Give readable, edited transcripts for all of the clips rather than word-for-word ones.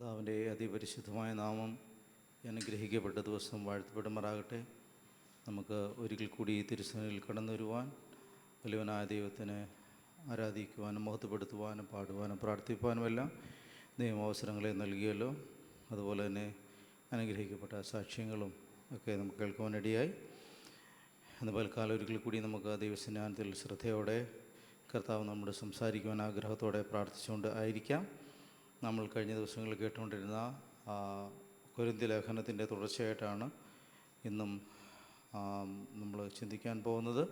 കർത്താവിൻ്റെ അതിപരിശുദ്ധമായ നാമം അനുഗ്രഹിക്കപ്പെട്ട ദിവസം വാഴ്ത്തപ്പെടുമാറാകട്ടെ. നമുക്ക് ഒരിക്കൽ കൂടി ഈ തിരുസന്നിധിയിൽ കടന്നു വരുവാൻ, വലിയവനായ ദൈവത്തിനെ ആരാധിക്കുവാനും മഹത്വപ്പെടുത്തുവാനും പാടുവാനും പ്രാർത്ഥിക്കുവാനുമെല്ലാം ദൈവം അവസരങ്ങളെ നൽകിയല്ലോ. അതുപോലെ തന്നെ അനുഗ്രഹിക്കപ്പെട്ട സാക്ഷ്യങ്ങളും ഒക്കെ നമുക്ക് കേൾക്കുവാനിടയായി. ഇന്ന് പൽക്കാലം ഒരിക്കൽ കൂടി നമുക്ക് ദൈവസ്നാനത്തിൽ ശ്രദ്ധയോടെ കർത്താവ് നമ്മോട് സംസാരിക്കുവാൻ ആഗ്രഹത്തോടെ പ്രാർത്ഥിച്ചുകൊണ്ട് ആയിരിക്കാം. നമ്മൾ കഴിഞ്ഞ ദിവസങ്ങളിൽ കേട്ടുകൊണ്ടിരുന്ന കൊരിന്ത്യ ലേഖനത്തിൻ്റെ തുടർച്ചയായിട്ടാണ് ഇന്നും നമ്മൾ ചിന്തിക്കാൻ പോകുന്നത്.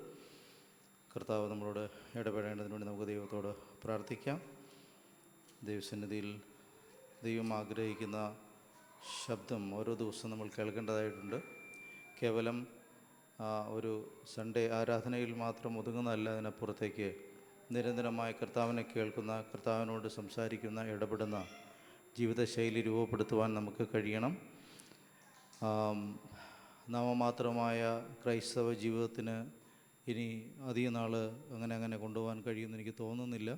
കർത്താവ് നമ്മളോട് ഇടപെടേണ്ടതിന് വേണ്ടി നമുക്ക് ദൈവത്തോട് പ്രാർത്ഥിക്കാം. ദൈവസന്നിധിയിൽ ദൈവം ആഗ്രഹിക്കുന്ന ശബ്ദം ഓരോ ദിവസവും നമ്മൾ കേൾക്കേണ്ടതായിട്ടുണ്ട്. കേവലം ഒരു സൺഡേ ആരാധനയിൽ മാത്രം ഒതുങ്ങുന്നതല്ല, അതിനപ്പുറത്തേക്ക് നിരന്തരമായി കർത്താവിനെ കേൾക്കുന്ന, കർത്താവിനോട് സംസാരിക്കുന്ന, ഇടപെടുന്ന ജീവിതശൈലി രൂപപ്പെടുത്തുവാൻ നമുക്ക് കഴിയണം. നാമമാത്രമായ ക്രൈസ്തവ ജീവിതത്തിന് ഇനി അധിക നാൾ അങ്ങനെ കൊണ്ടുപോകാൻ കഴിയുമെന്ന് എനിക്ക് തോന്നുന്നില്ല.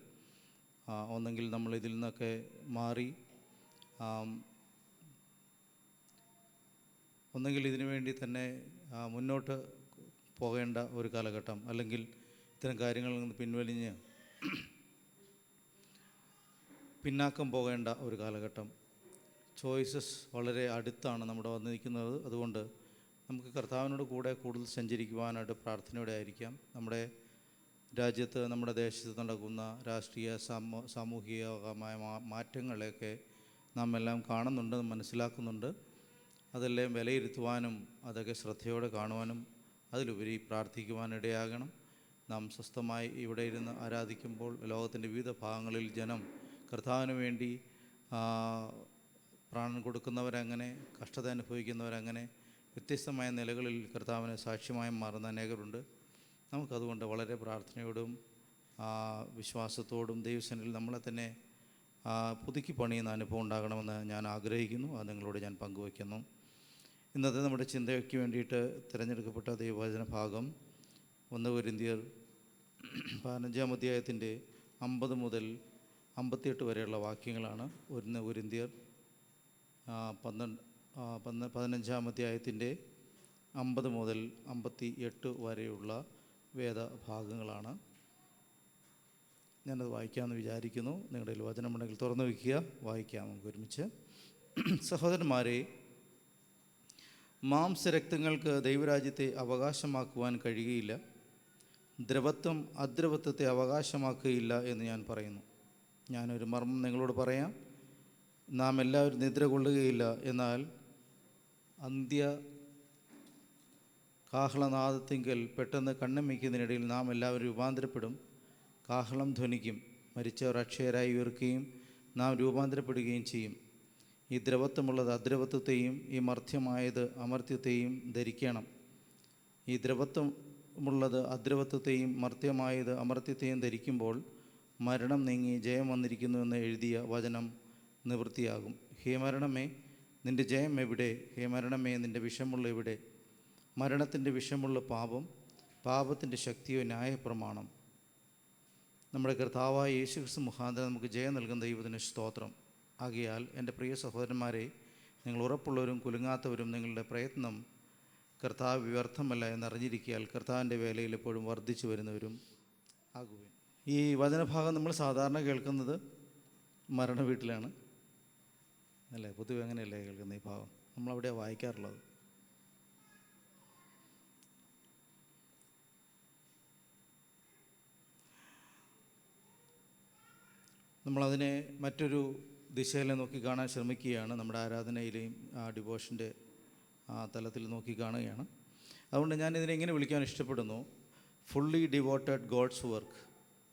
ഒന്നെങ്കിൽ നമ്മൾ ഇതിൽ നിന്നൊക്കെ മാറി ഒന്നെങ്കിൽ ഇതിനു വേണ്ടി തന്നെ മുന്നോട്ട് പോകേണ്ട ഒരു കാലഘട്ടം, അല്ലെങ്കിൽ ഇത്തരം കാര്യങ്ങളിൽ നിന്ന് പിൻവലിഞ്ഞ് പിന്നാക്കം പോകേണ്ട ഒരു കാലഘട്ടം. ചോയ്സസ് വളരെ അടുത്താണ് നമ്മുടെ വന്നിരിക്കുന്നത്. അതുകൊണ്ട് നമുക്ക് കർത്താവിനോട് കൂടെ കൂടുതൽ സഞ്ചരിക്കുവാനായിട്ട് പ്രാർത്ഥനയോടെ ആയിരിക്കാം. നമ്മുടെ രാജ്യത്ത്, നമ്മുടെ ദേശത്ത് നടക്കുന്ന രാഷ്ട്രീയ സാമൂഹികമായ മാറ്റങ്ങളെയൊക്കെ നാം എല്ലാം കാണുന്നുണ്ട്, മനസ്സിലാക്കുന്നുണ്ട്. അതെല്ലാം വിലയിരുത്തുവാനും അതൊക്കെ ശ്രദ്ധയോടെ കാണുവാനും അതിലുപരി പ്രാർത്ഥിക്കുവാനിടയാകണം. നാം സ്വസ്ഥമായി ഇവിടെ ഇരുന്ന് ആരാധിക്കുമ്പോൾ ലോകത്തിൻ്റെ വിവിധ ഭാഗങ്ങളിൽ ജനം കർത്താവിന് വേണ്ടി പ്രാണൻ കൊടുക്കുന്നവരങ്ങനെ, കഷ്ടത അനുഭവിക്കുന്നവരങ്ങനെ, വ്യത്യസ്തമായ നിലകളിൽ കർത്താവിന് സാക്ഷ്യമായി മാറുന്ന അനേകരുണ്ട്. നമുക്കതുകൊണ്ട് വളരെ പ്രാർത്ഥനയോടും വിശ്വാസത്തോടും ദൈവസന്നിധിയിൽ നമ്മളെ തന്നെ പുതുക്കി പണിയുന്ന അനുഭവം ഉണ്ടാകണമെന്ന് ഞാൻ ആഗ്രഹിക്കുന്നു. അത് നിങ്ങളോട് ഞാൻ പങ്കുവയ്ക്കുന്നു. ഇന്നത്തെ നമ്മുടെ ചിന്തയ്ക്ക് വേണ്ടിയിട്ട് തിരഞ്ഞെടുക്കപ്പെട്ട ദൈവവചന ഭാഗം 1 കൊരിന്ത്യർ 15-ാം അധ്യായത്തിൻ്റെ 50 മുതൽ 58 വരെയുള്ള വാക്യങ്ങളാണ്. 1 കൊരിന്ത്യർ 15-ാം അധ്യായത്തിൻ്റെ 50 മുതൽ 58 വരെയുള്ള വേദഭാഗങ്ങളാണ്. ഞാനത് വായിക്കാമെന്ന് വിചാരിക്കുന്നു. നിങ്ങളുടെ കയ്യിൽ വചനമുണ്ടെങ്കിൽ തുറന്നു വയ്ക്കുക, വായിക്കാം നമുക്ക് ഒരുമിച്ച്. സഹോദരന്മാരെ, മാംസരക്തങ്ങൾക്ക് ദൈവരാജ്യത്തെ അവകാശമാക്കുവാൻ കഴിയുകയില്ല. ദ്രവത്വം അദ്രവത്വത്തെ അവകാശമാക്കുകയില്ല എന്ന് ഞാൻ പറയുന്നു. ഞാനൊരു മർമ്മം നിങ്ങളോട് പറയാം. നാം എല്ലാവരും നിദ്ര കൊള്ളുകയില്ല, എന്നാൽ കാഹളനാദത്തിങ്കൽ പെട്ടെന്ന് കണ്ണുമിക്കുന്നതിനിടയിൽ നാം എല്ലാവരും രൂപാന്തരപ്പെടും. കാഹളം ധ്വനിക്കും, മരിച്ചവർ അക്ഷയരായി ഉയർക്കുകയും നാം രൂപാന്തരപ്പെടുകയും ചെയ്യും. ഈ ദ്രവത്വമുള്ളത് അദ്രവത്വത്തെയും ഈ മർത്യമായത് അമർത്യത്തെയും ധരിക്കണം. ഈ ദ്രവത്വമുള്ളത് അദ്രവത്വത്തെയും മർത്യമായത് അമർത്യത്തെയും ധരിക്കുമ്പോൾ മരണം നീങ്ങി ജയം വന്നിരിക്കുന്നുവെന്ന് എഴുതിയ വചനം നിവൃത്തിയാകും. ഹേ മരണമേ, നിൻ്റെ ജയം എവിടെ? ഹേ മരണമേ, നിൻ്റെ വിഷമുള്ള എവിടെ? മരണത്തിൻ്റെ വിഷമുള്ള പാപം, പാപത്തിൻ്റെ ശക്തിയോ ന്യായപ്രമാണം. നമ്മുടെ കർത്താവായ യേശുക്രിസ്തു മുഖാന്തരം നമുക്ക് ജയം നൽകുന്ന ദൈവത്തിന് സ്തോത്രം. ആകയാൽ എൻ്റെ പ്രിയ സഹോദരന്മാരെ, നിങ്ങൾ ഉറപ്പുള്ളവരും കുലുങ്ങാത്തവരും നിങ്ങളുടെ പ്രയത്നം കർത്താവ് വ്യർത്ഥമല്ല എന്നറിഞ്ഞിരിക്കാൽ കർത്താവിൻ്റെ വേലയിൽ എപ്പോഴും വർദ്ധിച്ചു വരുന്നവരും ആകുവിൻ. ഈ വചനഭാഗം നമ്മൾ സാധാരണ കേൾക്കുന്നത് മരണ വീട്ടിലാണ് അല്ലേ? പൊതുവെ അങ്ങനെയല്ലേ കേൾക്കുന്ന ഈ ഭാഗം? നമ്മളവിടെയാണ് വായിക്കാറുള്ളത്. നമ്മളതിനെ മറ്റൊരു ദിശയിൽ നോക്കി കാണാൻ ശ്രമിക്കുകയാണ്. നമ്മുടെ ആരാധനയിലെയും ഡിവോഷൻ്റെ തലത്തിൽ നോക്കി കാണുകയാണ്. അതുകൊണ്ട് ഞാനിതിനെ ഇങ്ങനെ വിളിക്കാൻ ഇഷ്ടപ്പെടുന്നു: fully devoted God's work,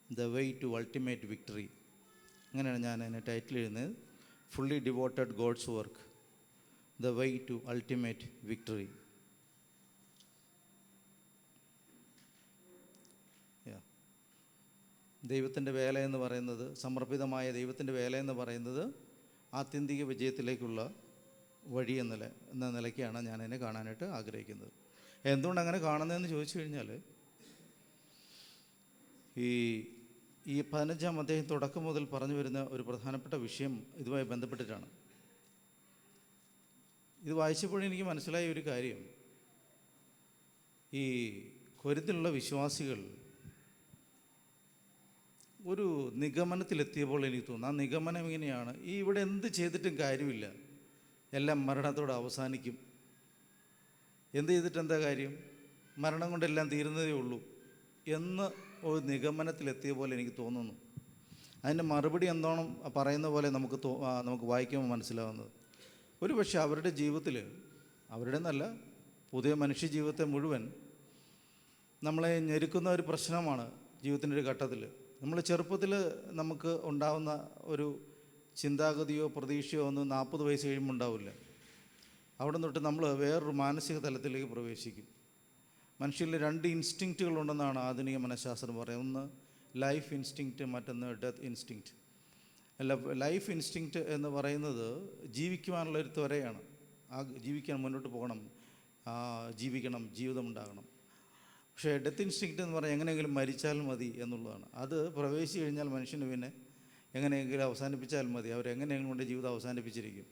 the way to ultimate victory. അങ്ങനെയാണ് ഞാൻ അതിനെ ടൈറ്റിൽ എഴുതുന്നത്. Fully devoted God's work, the way to ultimate victory. ദൈവത്തിൻ്റെ വേല എന്ന് പറയുന്നത്, സമർപ്പിതമായ ദൈവത്തിൻ്റെ വേല എന്ന് പറയുന്നത് ആത്യന്തിക വിജയത്തിലേക്കുള്ള വഴി എന്ന നിലയ്ക്കാണ് ഞാൻ അതിനെ കാണാനായിട്ട് ആഗ്രഹിക്കുന്നത്. എന്തുകൊണ്ടങ്ങനെ കാണുന്നതെന്ന് ചോദിച്ചു കഴിഞ്ഞാൽ, ഈ 15-ാം അധ്യായം തുടക്കം മുതൽ പറഞ്ഞു വരുന്ന ഒരു പ്രധാനപ്പെട്ട വിഷയം ഇതുമായി ബന്ധപ്പെട്ടിട്ടാണ്. ഇത് വായിച്ചപ്പോഴും എനിക്ക് മനസ്സിലായ ഒരു കാര്യം, ഈ കൊരിന്തിലുള്ള വിശ്വാസികൾ ഒരു നിഗമനത്തിലെത്തിയപ്പോൾ എനിക്ക് തോന്നുന്നു, ആ നിഗമനം ഇങ്ങനെയാണ്: ഈ ഇവിടെ എന്ത് ചെയ്തിട്ടും കാര്യമില്ല, എല്ലാം മരണത്തോടെ അവസാനിക്കും. എന്ത് ചെയ്തിട്ട് എന്താ കാര്യം, മരണം കൊണ്ടെല്ലാം തീരുന്നതേ ഉള്ളൂ എന്ന് ഒരു നിഗമനത്തിലെത്തിയ പോലെ എനിക്ക് തോന്നുന്നു. അതിൻ്റെ മറുപടി എന്തോണം പറയുന്ന പോലെ നമുക്ക് വായിക്കുമ്പോൾ മനസ്സിലാവുന്നത്, ഒരു പക്ഷേ അവരുടെ ജീവിതത്തിൽ, അവരുടെ എന്നല്ല, പുതിയ മനുഷ്യ ജീവിതത്തെ മുഴുവൻ നമ്മളെ ഞെരുക്കുന്ന ഒരു പ്രശ്നമാണ് ജീവിതത്തിൻ്റെ ഒരു ഘട്ടത്തിൽ. നമ്മൾ ചെറുപ്പത്തിൽ നമുക്ക് ഉണ്ടാകുന്ന ഒരു ചിന്താഗതിയോ പ്രതീക്ഷയോ ഒന്നും 40 വയസ്സ് കഴിയുമ്പോൾ ഉണ്ടാവില്ല. അവിടെ തൊട്ട് നമ്മൾ വേറൊരു മാനസിക തലത്തിലേക്ക് പ്രവേശിക്കും. മനുഷ്യരിൽ 2 ഇൻസ്റ്റിങ്ക്റ്റുകളുണ്ടെന്നാണ് ആധുനിക മനഃശാസ്ത്രം പറയുന്നത്. ഒന്ന് ലൈഫ് ഇൻസ്റ്റിങ്ക്റ്റ്, മറ്റൊന്ന് ഡെത്ത് ഇൻസ്റ്റിങ്ക്റ്റ്. ലൈഫ് ഇൻസ്റ്റിങ്ക്റ്റ് എന്ന് പറയുന്നത് ജീവിക്കുവാനുള്ളൊരു ത്വരയാണ്. ജീവിക്കാൻ മുന്നോട്ട് പോകണം, ജീവിക്കണം, ജീവിതമുണ്ടാകണം. പക്ഷേ ഡെത്ത് ഇൻസ്റ്റിങ്ക്റ്റ് എന്ന് പറഞ്ഞാൽ എങ്ങനെയെങ്കിലും മരിച്ചാൽ മതി എന്നുള്ളതാണ്. അത് പ്രവേശിച്ച് കഴിഞ്ഞാൽ മനുഷ്യന് പിന്നെ എങ്ങനെയെങ്കിലും അവസാനിപ്പിച്ചാൽ മതി, അവരെങ്ങനെയെങ്കിലും കൊണ്ട് ജീവിതം അവസാനിപ്പിച്ചിരിക്കും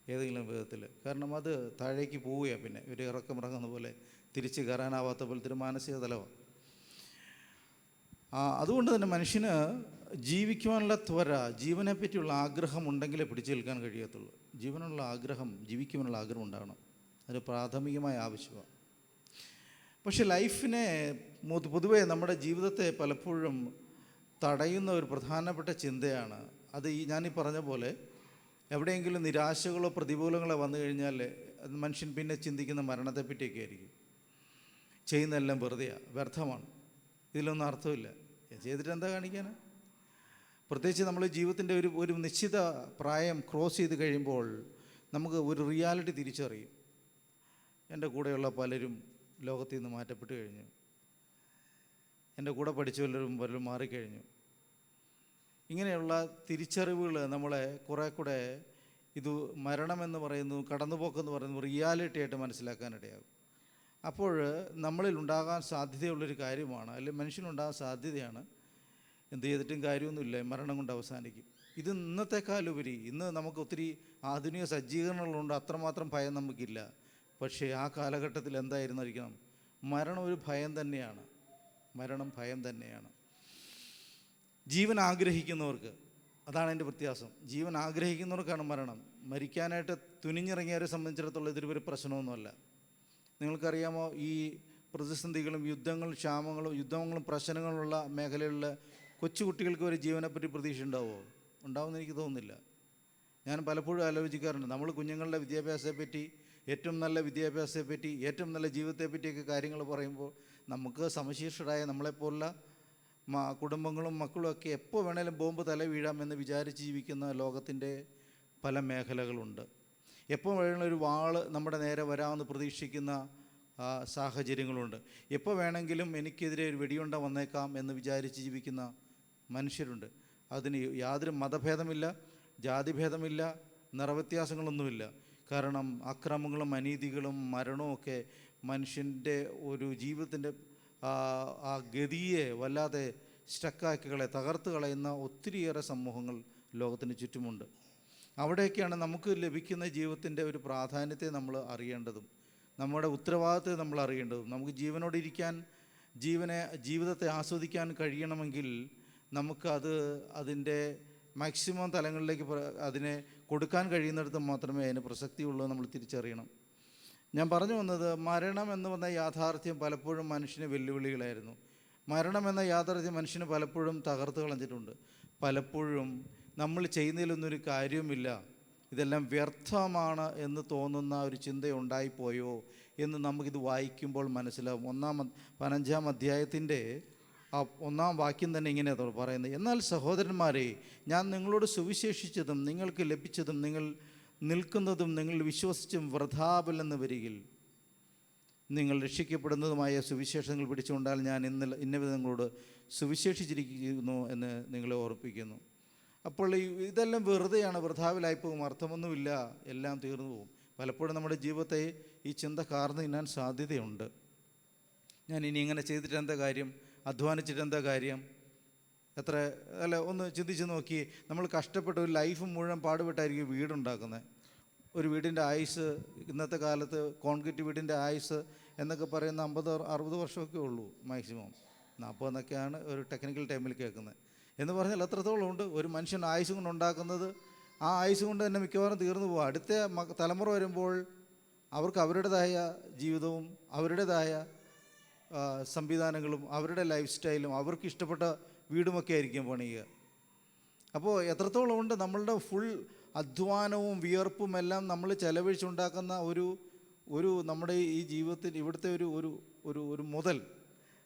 ഏതെങ്കിലും വിധത്തിൽ. കാരണം അത് താഴേക്ക് പോവുകയാണ്, പിന്നെ ഒരു ഇറക്കമിറങ്ങുന്ന പോലെ തിരിച്ച് കയറാനാവാത്ത പോലത്തെ ഒരു മാനസിക തലമാണ്. അതുകൊണ്ട് തന്നെ മനുഷ്യന് ജീവിക്കുവാനുള്ള ത്വര, ജീവനെ പറ്റിയുള്ള ആഗ്രഹം ഉണ്ടെങ്കിലേ പിടിച്ചു നിൽക്കാൻ കഴിയത്തുള്ളൂ. ജീവനുള്ള ആഗ്രഹം, ജീവിക്കുവാനുള്ള ആഗ്രഹം ഉണ്ടാകണം, അതൊരു പ്രാഥമികമായ ആവശ്യമാണ്. പക്ഷെ ലൈഫിനെ പൊതുവേ നമ്മുടെ ജീവിതത്തെ പലപ്പോഴും തടയുന്ന ഒരു പ്രധാനപ്പെട്ട ചിന്തയാണ് അത്. ഞാനീ പറഞ്ഞ പോലെ എവിടെയെങ്കിലും നിരാശകളോ പ്രതികൂലങ്ങളോ വന്നു കഴിഞ്ഞാൽ മനുഷ്യൻ പിന്നെ ചിന്തിക്കുന്ന മരണത്തെപ്പറ്റിയൊക്കെ ആയിരിക്കും. ചെയ്യുന്നതെല്ലാം വെറുതെയാണ്, വ്യർത്ഥമാണ്, ഇതിലൊന്നും അർത്ഥമില്ല, ചെയ്തിട്ട് എന്താ കാണിക്കാനാ? പ്രത്യേകിച്ച് നമ്മൾ ജീവിതത്തിൻ്റെ ഒരു നിശ്ചിത പ്രായം ക്രോസ് ചെയ്ത് കഴിയുമ്പോൾ നമുക്ക് ഒരു റിയാലിറ്റി തിരിച്ചറിയും. എൻ്റെ കൂടെയുള്ള പലരും ലോകത്തിൽ നിന്ന് മാറ്റപ്പെട്ട് കഴിഞ്ഞു, എൻ്റെ കൂടെ പഠിച്ച പലരും മാറിക്കഴിഞ്ഞു. ഇങ്ങനെയുള്ള തിരിച്ചറിവുകൾ നമ്മളെ കുറേ കൂടെ ഇത് മരണമെന്ന് പറയുന്നു, കടന്നുപോക്കെന്ന് പറയുന്നു റിയാലിറ്റി ആയിട്ട് മനസ്സിലാക്കാനിടയാകും. അപ്പോൾ നമ്മളിൽ ഉണ്ടാകാൻ സാധ്യതയുള്ളൊരു കാര്യമാണ്, അല്ലെങ്കിൽ മനുഷ്യനുണ്ടാകാൻ സാധ്യതയാണ്, എന്ത് ചെയ്തിട്ടും കാര്യമൊന്നുമില്ല, മരണം കൊണ്ട് അവസാനിക്കും. ഇത് ഇന്നത്തെക്കാളുപരി ഇന്ന് നമുക്ക് ഒത്തിരി ആധുനിക സജ്ജീകരണങ്ങളുണ്ട്, അത്രമാത്രം ഭയം നമുക്കില്ല. പക്ഷേ ആ കാലഘട്ടത്തിൽ എന്തായിരുന്നിരിക്കണം, മരണം ഒരു ഭയം തന്നെയാണ്, മരണം ഭയം തന്നെയാണ്. ജീവൻ ആഗ്രഹിക്കുന്നവർക്ക് അതാണ് എൻ്റെ വ്യത്യാസം. ജീവൻ ആഗ്രഹിക്കുന്നവർക്കാണ് മരണം. മരിക്കാനായിട്ട് തുനിഞ്ഞിറങ്ങിയവരെ സംബന്ധിച്ചിടത്തോളം ഇതൊരു പ്രശ്നമൊന്നുമല്ല. നിങ്ങൾക്കറിയാമോ, ഈ പ്രതിസന്ധികളും യുദ്ധങ്ങളും പ്രശ്നങ്ങളുള്ള മേഖലകളിൽ കൊച്ചുകുട്ടികൾക്ക് ഒരു ജീവനെപ്പറ്റി പ്രതീക്ഷ ഉണ്ടാവുമോ? ഉണ്ടാവുമെന്ന് എനിക്ക് തോന്നുന്നില്ല. ഞാൻ പലപ്പോഴും ആലോചിക്കാറുണ്ട്, നമ്മൾ കുഞ്ഞുങ്ങളുടെ വിദ്യാഭ്യാസത്തെപ്പറ്റി, ഏറ്റവും നല്ല വിദ്യാഭ്യാസത്തെപ്പറ്റി, ഏറ്റവും നല്ല ജീവിതത്തെപ്പറ്റിയൊക്കെ കാര്യങ്ങൾ പറയുമ്പോൾ നമുക്ക് സമശീർഷരായ നമ്മളെപ്പോലുള്ള കുടുംബങ്ങളും മക്കളും ഒക്കെ എപ്പോൾ വേണേലും ബോംബ് തല വീഴാമെന്ന് വിചാരിച്ച് ജീവിക്കുന്ന ലോകത്തിൻ്റെ പല മേഖലകളുണ്ട്. എപ്പോൾ വേണമെങ്കിലും ഒരു വാള് നമ്മുടെ നേരെ വരാമെന്ന് പ്രതീക്ഷിക്കുന്ന സാഹചര്യങ്ങളുണ്ട്. എപ്പോൾ വേണമെങ്കിലും എനിക്കെതിരെ ഒരു വെടിയുണ്ട വന്നേക്കാം എന്ന് വിചാരിച്ച് ജീവിക്കുന്ന മനുഷ്യരുണ്ട്. അതിന് യാതൊരു മതഭേദമില്ല, ജാതിഭേദമില്ല, നിറവ്യത്യാസങ്ങളൊന്നുമില്ല. കാരണം അക്രമങ്ങളും അനീതികളും മരണവും ഒക്കെ മനുഷ്യൻ്റെ ഒരു ജീവിതത്തിൻ്റെ ആ ഗതിയെ വല്ലാതെ തകർത്ത് കളയുന്ന ഒത്തിരിയേറെ സമൂഹങ്ങൾ ലോകത്തിന് ചുറ്റുമുണ്ട്. അവിടെയൊക്കെയാണ് നമുക്ക് ലഭിക്കുന്ന ജീവിതത്തിൻ്റെ ഒരു പ്രാധാന്യത്തെ നമ്മൾ അറിയേണ്ടതും നമ്മുടെ ഉത്തരവാദിത്തത്തെ നമ്മൾ അറിയേണ്ടതും. നമുക്ക് ജീവനോടിരിക്കാൻ, ജീവിതത്തെ ആസ്വദിക്കാൻ കഴിയണമെങ്കിൽ നമുക്ക് അതിൻ്റെ മാക്സിമം തലങ്ങളിലേക്ക് അതിനെ കൊടുക്കാൻ കഴിയുന്നിടത്ത് മാത്രമേ അതിന് പ്രസക്തിയുള്ളൂ നമ്മൾ തിരിച്ചറിയണം. ഞാൻ പറഞ്ഞു വന്നത്, മരണം എന്ന് പറഞ്ഞ യാഥാർത്ഥ്യം പലപ്പോഴും മനുഷ്യന് വെല്ലുവിളികളായിരുന്നു. മരണം എന്ന യാഥാർത്ഥ്യം മനുഷ്യന് പലപ്പോഴും തകർത്ത് കളഞ്ഞിട്ടുണ്ട്. പലപ്പോഴും നമ്മൾ ചെയ്യുന്നതിലൊന്നും ഒരു കാര്യവുമില്ല, ഇതെല്ലാം വ്യർത്ഥമാണ് എന്ന് തോന്നുന്ന ഒരു ചിന്തയുണ്ടായിപ്പോയോ എന്ന് നമുക്കിത് വായിക്കുമ്പോൾ മനസ്സിലാവും. 15-ാം അധ്യായത്തിൻ്റെ 1-ാം വാക്യം തന്നെ ഇങ്ങനെയാണ് പറയുന്നത്: എന്നാൽ സഹോദരന്മാരെ, ഞാൻ നിങ്ങളോട് സുവിശേഷിച്ചതും നിങ്ങൾക്ക് ലഭിച്ചതും നിങ്ങൾ നിൽക്കുന്നതും നിങ്ങൾ വിശ്വസിച്ചും വൃഥാപല്ലെന്ന് വരികിൽ നിങ്ങൾ രക്ഷിക്കപ്പെടുന്നതുമായ സുവിശേഷങ്ങൾ പിടിച്ചുകൊണ്ടാൽ ഞാൻ ഇന്നവിധം നിങ്ങളോട് സുവിശേഷിച്ചിരിക്കുന്നു എന്ന് നിങ്ങളെ ഓർപ്പിക്കുന്നു. അപ്പോൾ ഇതെല്ലാം വെറുതെയാണ്, വൃഥാവിലായിപ്പോകും, അർത്ഥമൊന്നുമില്ല, എല്ലാം തീർന്നു പോകും. പലപ്പോഴും നമ്മുടെ ജീവിതത്തെ ഈ ചിന്ത കാർന്നു തിന്നാൻ സാധ്യതയുണ്ട്. ഞാൻ ഇനി ഇങ്ങനെ ചെയ്തിട്ട് എന്താ കാര്യം, അധ്വാനിച്ചിട്ട് എന്താ കാര്യം, ഒന്ന് ചിന്തിച്ച് നോക്കി. നമ്മൾ കഷ്ടപ്പെട്ട് ഒരു ലൈഫ് മുഴുവൻ പാടുപെട്ടായിരിക്കും വീടുണ്ടാക്കുന്നത്. ഒരു വീടിൻ്റെ ആയുസ് ഇന്നത്തെ കാലത്ത് കോൺക്രീറ്റ് വീടിൻ്റെ ആയുസ് എന്നൊക്കെ പറയുന്ന 50-60 വർഷമൊക്കെ ഉള്ളൂ മാക്സിമം. 40 എന്നൊക്കെയാണ് ഒരു ടെക്നിക്കൽ ടൈമിൽ കേൾക്കുന്നത്. എന്ന് പറഞ്ഞാൽ എത്രത്തോളം ഉണ്ട് ഒരു മനുഷ്യൻ ആയുസ് കൊണ്ട് ഉണ്ടാക്കുന്നത്. ആ ആയുസ് കൊണ്ട് തന്നെ മിക്കവാറും തീർന്നു പോകും. അടുത്ത തലമുറ വരുമ്പോൾ അവർക്ക് അവരുടേതായ ജീവിതവും അവരുടേതായ സംവിധാനങ്ങളും അവരുടെ ലൈഫ് സ്റ്റൈലും അവർക്ക് ഇഷ്ടപ്പെട്ട വീടുമൊക്കെ ആയിരിക്കും പണിയുക. അപ്പോൾ എത്രത്തോളം ഉണ്ട് നമ്മളുടെ ഫുൾ അധ്വാനവും വിയർപ്പും എല്ലാം നമ്മൾ ചെലവഴിച്ചുണ്ടാക്കുന്ന ഒരു നമ്മുടെ ഈ ജീവിതത്തിൽ ഇവിടുത്തെ ഒരു മുതൽ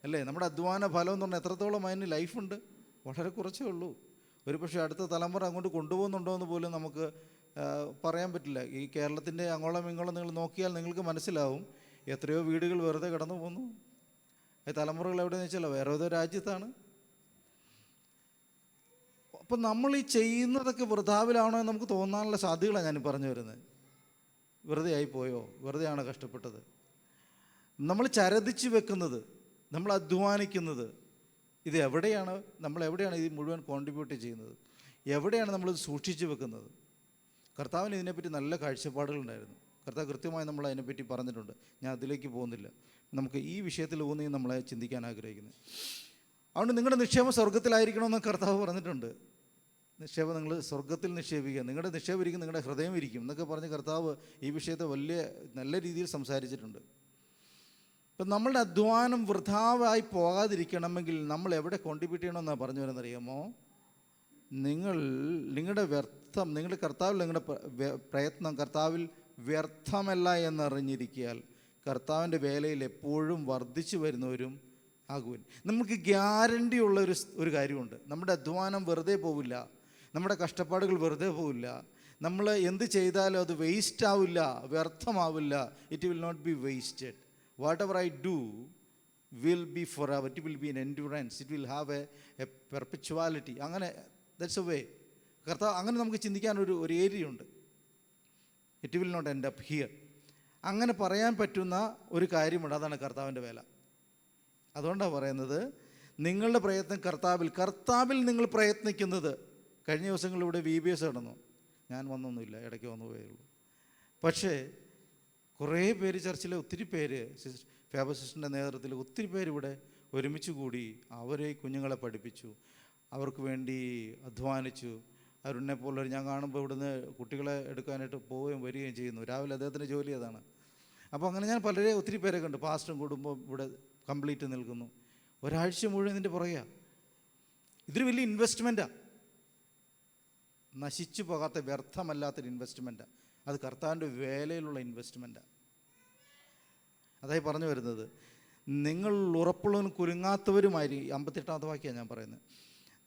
അല്ലേ, നമ്മുടെ അധ്വാന ഫലം എന്ന് പറഞ്ഞാൽ എത്രത്തോളം അതിന് ലൈഫുണ്ട്? വളരെ കുറച്ചേ ഉള്ളൂ. ഒരു പക്ഷേ അടുത്ത തലമുറ അങ്ങോട്ട് കൊണ്ടുപോകുന്നുണ്ടോ എന്ന് പോലും നമുക്ക് പറയാൻ പറ്റില്ല. ഈ കേരളത്തിൻ്റെ അങ്ങോളം ഇങ്ങോളം നിങ്ങൾ നോക്കിയാൽ നിങ്ങൾക്ക് മനസ്സിലാവും എത്രയോ വീടുകൾ വെറുതെ കടന്നു പോകുന്നു. ഈ തലമുറകൾ എവിടെയെന്ന് വെച്ചാൽ വേറെ ഏതോ രാജ്യത്താണ്. അപ്പം നമ്മൾ ഈ ചെയ്യുന്നതൊക്കെ വൃഥാവിലാണോ എന്ന് നമുക്ക് തോന്നാനുള്ള സാധ്യതകളാണ് ഞാൻ പറഞ്ഞു വരുന്നത്. വെറുതെ ആയിപ്പോയോ, വെറുതെയാണോ കഷ്ടപ്പെട്ടത്? നമ്മൾ ചരതിച്ച് വെക്കുന്നത്, നമ്മൾ അധ്വാനിക്കുന്നത്, ഇത് എവിടെയാണ്, നമ്മളെവിടെയാണ് ഇത് മുഴുവൻ കോൺട്രിബ്യൂട്ട് ചെയ്യുന്നത്? എവിടെയാണ് നമ്മളിത് സൂക്ഷിച്ച് വെക്കുന്നത്? കർത്താവിന് ഇതിനെപ്പറ്റി നല്ല കാഴ്ചപ്പാടുകളുണ്ടായിരുന്നു. കർത്താവ് കൃത്യമായി നമ്മൾ അതിനെപ്പറ്റി പറഞ്ഞിട്ടുണ്ട്. ഞാൻ അതിലേക്ക് പോകുന്നില്ല. നമുക്ക് ഈ വിഷയത്തിൽ ഊന്നി നമ്മളെ ചിന്തിക്കാൻ ആഗ്രഹിക്കുന്നത്. അതുകൊണ്ട് നിങ്ങളുടെ നിക്ഷേപം സ്വർഗത്തിലായിരിക്കണമെന്ന് കർത്താവ് പറഞ്ഞിട്ടുണ്ട്. നിക്ഷേപം നിങ്ങൾ സ്വർഗത്തിൽ നിക്ഷേപിക്കുക, നിങ്ങളുടെ നിക്ഷേപം ഇരിക്കും, നിങ്ങളുടെ ഹൃദയം ഇരിക്കും എന്നൊക്കെ പറഞ്ഞ് കർത്താവ് ഈ വിഷയത്തെ നല്ല രീതിയിൽ സംസാരിച്ചിട്ടുണ്ട്. ഇപ്പം നമ്മളുടെ അധ്വാനം വൃഥാവായി പോകാതിരിക്കണമെങ്കിൽ നമ്മൾ എവിടെ കോൺട്രിബ്യൂട്ട് ചെയ്യണമെന്നാണ് പറഞ്ഞു വരുന്നറിയാമോ? നിങ്ങളുടെ കർത്താവിൽ നിങ്ങളുടെ പ്രയത്നം കർത്താവിൽ വ്യർത്ഥമല്ല എന്നറിഞ്ഞിരിക്കാൻ കർത്താവിൻ്റെ വേലയിൽ എപ്പോഴും വർദ്ധിച്ചു വരുന്നവരും ആകുവാൻ. നമുക്ക് ഗ്യാരണ്ടി ഉള്ള ഒരു കാര്യമുണ്ട്. നമ്മുടെ അധ്വാനം വെറുതെ പോവില്ല, നമ്മുടെ കഷ്ടപ്പാടുകൾ വെറുതെ പോവില്ല. നമ്മൾ എന്ത് ചെയ്താലും അത് വേസ്റ്റ് ആവില്ല, വ്യർത്ഥമാവില്ല. It will not be wasted. Whatever I do will be forever. It will be an endurance. It will have a perpetuality. അങ്ങനെ that's a way. കർത്താവ് അങ്ങനെ നമുക്ക് ചിന്തിക്കാൻ ഒരു ഏരിയ ഉണ്ട്. It will not end up here. അങ്ങനെ പറയാൻ പറ്റുന്ന ഒരു കാര്യമുണ്ട്. അതാണ് കർത്താവിൻ്റെ വേല. അതുകൊണ്ടാണ് പറയുന്നത് നിങ്ങളുടെ പ്രയത്നം കർത്താവിൽ നിങ്ങൾ പ്രയത്നിക്കുന്നത്. കഴിഞ്ഞ ദിവസങ്ങളിലൂടെ VBS നടന്നു. ഞാൻ വന്നൊന്നുമില്ല, ഇടയ്ക്ക് വന്നു പോയുള്ളൂ. പക്ഷേ കുറേ പേര് ചർച്ചിലെ ഒത്തിരി പേര് ഫേബർ സിസ്റ്ററിൻ്റെ നേതൃത്വത്തിൽ ഒത്തിരി പേര് ഇവിടെ ഒരുമിച്ച് കൂടി അവരെ കുഞ്ഞുങ്ങളെ പഠിപ്പിച്ചു, അവർക്ക് വേണ്ടി അധ്വാനിച്ചു. അരുണിനെ പോലുള്ളവർ ഞാൻ കാണുമ്പോൾ ഇവിടുന്ന് കുട്ടികളെ എടുക്കാനായിട്ട് പോവുകയും വരികയും ചെയ്യുന്നു. രാവിലെ അദ്ദേഹത്തിൻ്റെ ജോലി അതാണ്. അപ്പോൾ അങ്ങനെ ഞാൻ ഒത്തിരി പേരെ കണ്ടു. പാസ്റ്ററും കുടുംബം ഇവിടെ കംപ്ലീറ്റ് നിൽക്കുന്നു. ഒരാഴ്ച മുഴുവൻ ഇതിൻ്റെ പുറകെയാണ്. ഇതൊരു വലിയ ഇൻവെസ്റ്റ്മെൻറ്റാണ്, നശിച്ചു പോകാത്ത വ്യർത്ഥമല്ലാത്തൊരു ഇൻവെസ്റ്റ്മെൻറ്റാണ്. അത് കർത്താവിൻ്റെ വേലയിലുള്ള ഇൻവെസ്റ്റ്മെൻറ്റാണ്. അതായി പറഞ്ഞു വരുന്നത് നിങ്ങൾ ഉറപ്പുള്ളവനും കുലുങ്ങാത്തവരുമായിരിക്കും. 58ാമത്തെ വാക്യമാണ് ഞാൻ പറയുന്നത്.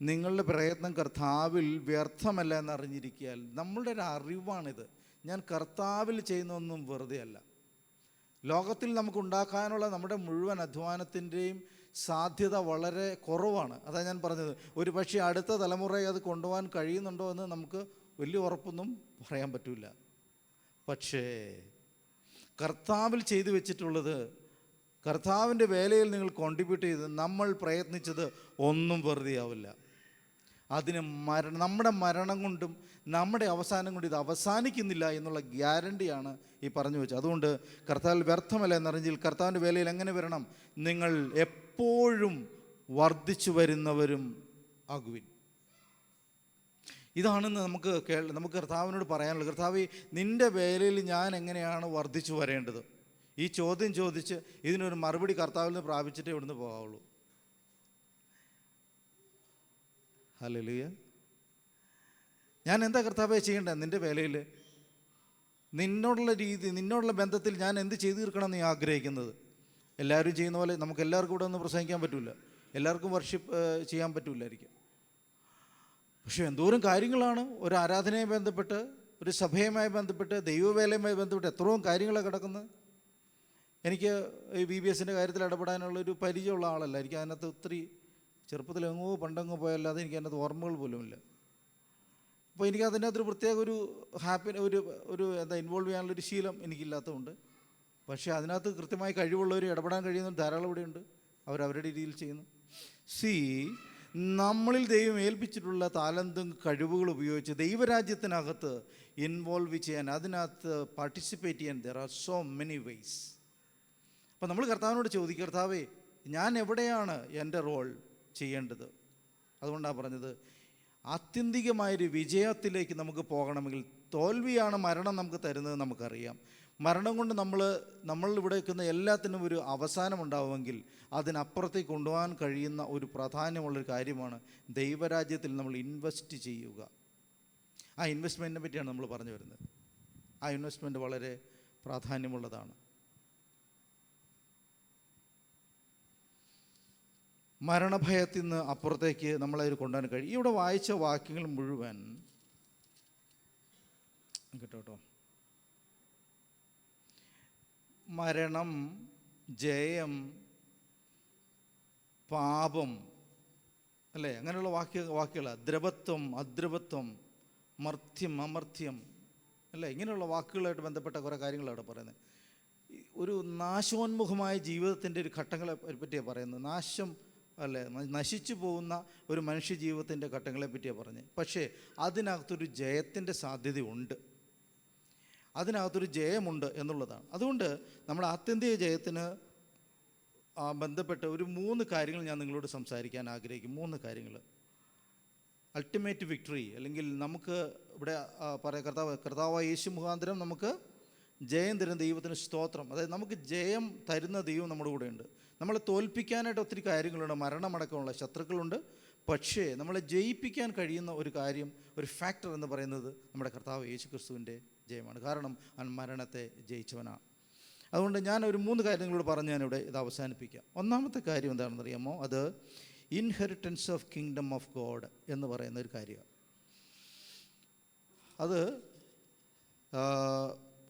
നിങ്ങളുടെ പ്രയത്നം കർത്താവിൽ വ്യർത്ഥമല്ല എന്നറിഞ്ഞിരിക്കാൻ. നമ്മളുടെ ഒരു അറിവാണിത്. ഞാൻ കർത്താവിൽ ചെയ്യുന്നതൊന്നും വെറുതെ അല്ല. ലോകത്തിൽ നമുക്കുണ്ടാക്കാനുള്ള നമ്മുടെ മുഴുവൻ അധ്വാനത്തിൻ്റെയും സാധ്യത വളരെ കുറവാണ്. അതാണ് ഞാൻ പറഞ്ഞത്. ഒരു പക്ഷേ അടുത്ത തലമുറയെ അത് കൊണ്ടുപോകാൻ കഴിയുന്നുണ്ടോ എന്ന് നമുക്ക് വലിയ ഉറപ്പൊന്നും പറയാൻ പറ്റില്ല. പക്ഷേ കർത്താവിൽ ചെയ്തു വെച്ചിട്ടുള്ളത്, കർത്താവിൻ്റെ വേലയിൽ നിങ്ങൾ കോൺട്രിബ്യൂട്ട് ചെയ്ത് നമ്മൾ പ്രയത്നിച്ചത് ഒന്നും വെറുതെ ആവില്ല. അതിന് നമ്മുടെ മരണം കൊണ്ടും നമ്മുടെ അവസാനം കൊണ്ട് ഇത് അവസാനിക്കുന്നില്ല എന്നുള്ള ഗ്യാരണ്ടിയാണ് ഈ പറഞ്ഞു വെച്ചത്. അതുകൊണ്ട് കർത്താവിൽ വ്യർത്ഥമല്ല എന്നറിഞ്ഞാൽ കർത്താവിൻ്റെ വേലയിൽ എങ്ങനെ വരണം? നിങ്ങൾ എപ്പോഴും വർദ്ധിച്ചു വരുന്നവരും ആകുവിൻ. ഇതാണെന്ന് നമുക്ക് കർത്താവിനോട് പറയാനുള്ളത്. കർത്താവേ, നിൻ്റെ വേലയിൽ ഞാൻ എങ്ങനെയാണ് വർദ്ധിച്ചു വരേണ്ടത്? ഈ ചോദ്യം ചോദിച്ച് ഇതിനൊരു മറുപടി കർത്താവിൽ നിന്ന് പ്രാപിച്ചിട്ടേ ഇവിടുന്ന് പോകാവുള്ളൂ. ഹല്ലേലൂയ. ഞാൻ എന്താ കർത്താവേ ചെയ്യേണ്ടത്? നിൻ്റെ വേലയിൽ നിന്നോടുള്ള ബന്ധത്തിൽ ഞാൻ എന്ത് ചെയ്തു തീർക്കണം എന്ന് നീ ആഗ്രഹിക്കുന്നത്? എല്ലാവരും ചെയ്യുന്ന പോലെ നമുക്ക് എല്ലാവർക്കും ഇവിടെ ഒന്ന് പ്രസംഗിക്കാൻ പറ്റില്ല, എല്ലാവർക്കും വർഷിപ്പ് ചെയ്യാൻ പറ്റില്ലായിരിക്കും. പക്ഷേ എന്തോരം കാര്യങ്ങളാണ് ഒരു ആരാധനയുമായി ബന്ധപ്പെട്ട്, ഒരു സഭയുമായി ബന്ധപ്പെട്ട്, ദൈവവേലയുമായി ബന്ധപ്പെട്ട് എത്രയും കാര്യങ്ങളാണ് കിടക്കുന്നത്. എനിക്ക് ഈ VBSൻ്റെ കാര്യത്തിൽ ഇടപെടാനുള്ളൊരു പരിചയമുള്ള ആളല്ല. എനിക്ക് അതിനകത്ത് ഒത്തിരി ചെറുപ്പത്തിൽ പണ്ടെങ്ങോ പോയല്ലാതെ എനിക്ക് അതിനകത്ത് ഓർമ്മകൾ പോലുമില്ല. അപ്പോൾ എനിക്ക് അതിനകത്തൊരു പ്രത്യേക ഒരു ഇൻവോൾവ് ചെയ്യാനുള്ളൊരു ശീലം എനിക്കില്ലാത്തതുകൊണ്ട്. പക്ഷേ അതിനകത്ത് കൃത്യമായി കഴിവുള്ളവർ ഇടപെടാൻ കഴിയുന്ന ധാരാളം ഇവിടെയുണ്ട്. അവരവരുടെ രീതിയിൽ ചെയ്യുന്നു. നമ്മളിൽ ദൈവം ഏൽപ്പിച്ചിട്ടുള്ള താലന്തും കഴിവുകൾ ഉപയോഗിച്ച് ദൈവരാജ്യത്തിനകത്ത് ഇൻവോൾവ് ചെയ്യാൻ, അതിനകത്ത് പാർട്ടിസിപ്പേറ്റ് ചെയ്യാൻ there are so many ways. അപ്പം നമ്മൾ കർത്താവിനോട് ചോദിക്കുക, കർത്താവേ ഞാൻ എവിടെയാണ് എൻ്റെ റോൾ ചെയ്യേണ്ടത്? അതുകൊണ്ടാണ് പറഞ്ഞത്, ആത്യന്തികമായൊരു വിജയത്തിലേക്ക് നമുക്ക് പോകണമെങ്കിൽ, തോൽവിയാണ് മരണം നമുക്ക് തരുന്നത് നമുക്കറിയാം. മരണം കൊണ്ട് നമ്മളിവിടെ വെക്കുന്ന എല്ലാത്തിനും ഒരു അവസാനം ഉണ്ടാവുമെങ്കിൽ അതിനപ്പുറത്തേക്ക് കൊണ്ടുപോകാൻ കഴിയുന്ന ഒരു പ്രാധാന്യമുള്ളൊരു കാര്യമാണ് ദൈവരാജ്യത്തിൽ നമ്മൾ ഇൻവെസ്റ്റ് ചെയ്യുക. ആ ഇൻവെസ്റ്റ്മെൻറ്റിനെ പറ്റിയാണ് നമ്മൾ പറഞ്ഞു വരുന്നത്. ആ ഇൻവെസ്റ്റ്മെൻറ്റ് വളരെ പ്രാധാന്യമുള്ളതാണ്. മരണഭയത്തിൽ നിന്ന് അപ്പുറത്തേക്ക് നമ്മളതിൽ കൊണ്ടുപോകാൻ കഴിയും. ഇവിടെ വായിച്ച വാക്യങ്ങൾ മുഴുവൻ കേട്ടോ, മരണം, ജയം, പാപം, അല്ലേ, അങ്ങനെയുള്ള വാക്കുകളാണ്. ദ്രവത്വം, അദ്രവത്വം, മർത്യം, അമർത്യം, അല്ലേ, ഇങ്ങനെയുള്ള വാക്കുകളായിട്ട് ബന്ധപ്പെട്ട കുറേ കാര്യങ്ങളാണ് അവിടെ പറയുന്നത്. ഒരു നാശോന്മുഖമായ ജീവിതത്തിൻ്റെ ഒരു ഘട്ടങ്ങളെ പറ്റിയാണ് പറയുന്നത്. നാശം, അല്ലേ, നശിച്ചു പോകുന്ന ഒരു മനുഷ്യ ജീവിതത്തിൻ്റെ ഘട്ടങ്ങളെ പറ്റിയാണ് പറഞ്ഞത്. പക്ഷേ അതിനകത്തൊരു ജയത്തിൻ്റെ സാധ്യതയുണ്ട്, അതിനകത്തൊരു ജയമുണ്ട് എന്നുള്ളതാണ്. അതുകൊണ്ട് നമ്മുടെ ആത്യന്തിക ജയത്തിന് ബന്ധപ്പെട്ട് ഒരു 3 കാര്യങ്ങൾ ഞാൻ നിങ്ങളോട് സംസാരിക്കാൻ ആഗ്രഹിക്കും. 3 കാര്യങ്ങൾ. അൾട്ടിമേറ്റ് വിക്ടറി, അല്ലെങ്കിൽ നമുക്ക് ഇവിടെ കർത്താവായ യേശു മുഖാന്തരം നമുക്ക് ജയം തരുന്ന ദൈവത്തിന് സ്തോത്രം. അതായത് നമുക്ക് ജയം തരുന്ന ദൈവം നമ്മുടെ കൂടെയുണ്ട്. നമ്മളെ തോൽപ്പിക്കാനായിട്ട് ഒത്തിരി കാര്യങ്ങളുണ്ട്, മരണമടക്കമുള്ള ശത്രുക്കളുണ്ട്. പക്ഷേ നമ്മളെ ജയിപ്പിക്കാൻ കഴിയുന്ന ഒരു കാര്യം, ഒരു ഫാക്ടർ എന്ന് പറയുന്നത് നമ്മുടെ കർത്താവ് യേശു ക്രിസ്തുവിൻ്റെ ജയമാണ്. കാരണം അവൻ മരണത്തെ ജയിച്ചവനാണ്. അതുകൊണ്ട് ഞാൻ ഒരു 3 കാര്യങ്ങളോട് പറഞ്ഞ് ഞാനിവിടെ ഇത് അവസാനിപ്പിക്കാം. ഒന്നാമത്തെ കാര്യം എന്താണെന്ന് അറിയാമോ? അത് inheritance of kingdom of God എന്ന് പറയുന്ന ഒരു കാര്യമാണ്. അത്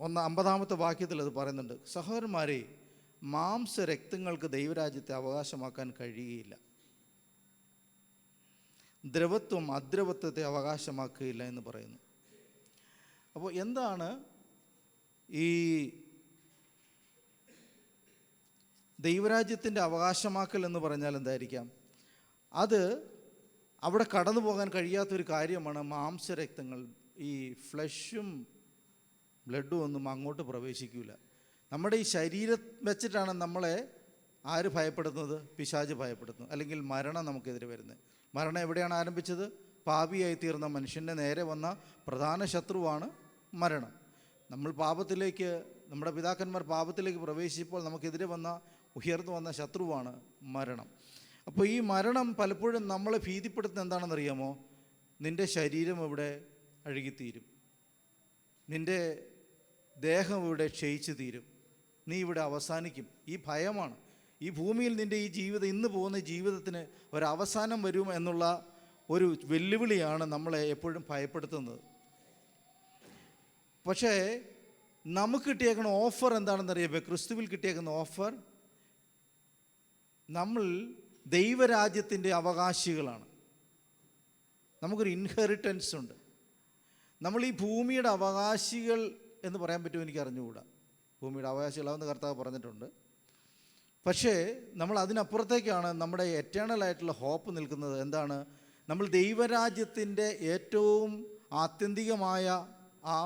50-ാമത്തെ വാക്യത്തിൽ അത് പറയുന്നുണ്ട്. സഹോദരന്മാരെ, മാംസരക്തങ്ങൾക്ക് ദൈവരാജ്യത്തെ അവകാശമാക്കാൻ കഴിയുകയില്ല, ദ്രവത്വം അദ്രവത്വത്തെ അവകാശമാക്കുകയില്ല എന്ന് പറയുന്നു. അപ്പോൾ എന്താണ് ഈ ദൈവരാജ്യത്തിൻ്റെ അവകാശമാക്കൽ എന്ന് പറഞ്ഞാൽ എന്തായിരിക്കാം? അത് അവിടെ കടന്നു പോകാൻ കഴിയാത്തൊരു കാര്യമാണ് മാംസരക്തങ്ങൾ. ഈ ഫ്ലഷും ബ്ലഡും ഒന്നും അങ്ങോട്ട് പ്രവേശിക്കില്ല. നമ്മുടെ ഈ ശരീരം വെച്ചിട്ടാണ് നമ്മളെ ആര് ഭയപ്പെടുന്നത്? പിശാച് ഭയപ്പെടുന്നു, അല്ലെങ്കിൽ മരണം നമുക്കെതിരെ വരുന്നത്. മരണം എവിടെയാണ് ആരംഭിച്ചത്? പാപിയായി തീർന്ന മനുഷ്യൻ്റെ നേരെ വന്ന പ്രധാന ശത്രുവാണ് മരണം. നമ്മൾ പാപത്തിലേക്ക്, നമ്മുടെ പിതാക്കന്മാർ പാപത്തിലേക്ക് പ്രവേശിച്ചപ്പോൾ നമുക്കെതിരെ ഉയർന്നു വന്ന ശത്രുവാണ് മരണം. അപ്പോൾ ഈ മരണം പലപ്പോഴും നമ്മളെ ഭീതിപ്പെടുത്തുന്നത് എന്താണെന്നറിയാമോ? നിൻ്റെ ശരീരം ഇവിടെ അഴുകിത്തീരും, നിൻ്റെ ദേഹം ഇവിടെ ക്ഷയിച്ചു തീരും, നീ ഇവിടെ അവസാനിക്കും. ഈ ഭയമാണ്. ഈ ഭൂമിയിൽ നിൻ്റെ ഈ ജീവിതം, ഇന്ന് പോകുന്ന ജീവിതത്തിന് ഒരവസാനം വരും എന്നുള്ള ഒരു വെല്ലുവിളിയാണ് നമ്മളെ എപ്പോഴും ഭയപ്പെടുത്തുന്നത്. പക്ഷേ നമുക്ക് കിട്ടിയേക്കുന്ന ഓഫർ എന്താണെന്നറിയാമോ? ക്രിസ്തുവിൽ കിട്ടിയേക്കുന്ന ഓഫർ, നമ്മൾ ദൈവരാജ്യത്തിൻ്റെ അവകാശികളാണ്. നമുക്കൊരു ഇൻഹെറിറ്റൻസ് ഉണ്ട്. നമ്മൾ ഈ ഭൂമിയുടെ അവകാശികൾ എന്ന് പറയാൻ പറ്റുമോ എനിക്ക് അറിഞ്ഞുകൂടാ. ഭൂമിയുടെ അവകാശികളാവെന്ന് കർത്താവ് പറഞ്ഞിട്ടുണ്ട്. പക്ഷേ നമ്മൾ അതിനപ്പുറത്തേക്കാണ് നമ്മുടെ എറ്റേണലായിട്ടുള്ള ഹോപ്പ് നിൽക്കുന്നത്. എന്താണ്? നമ്മൾ ദൈവരാജ്യത്തിൻ്റെ ഏറ്റവും ആത്യന്തികമായ ആ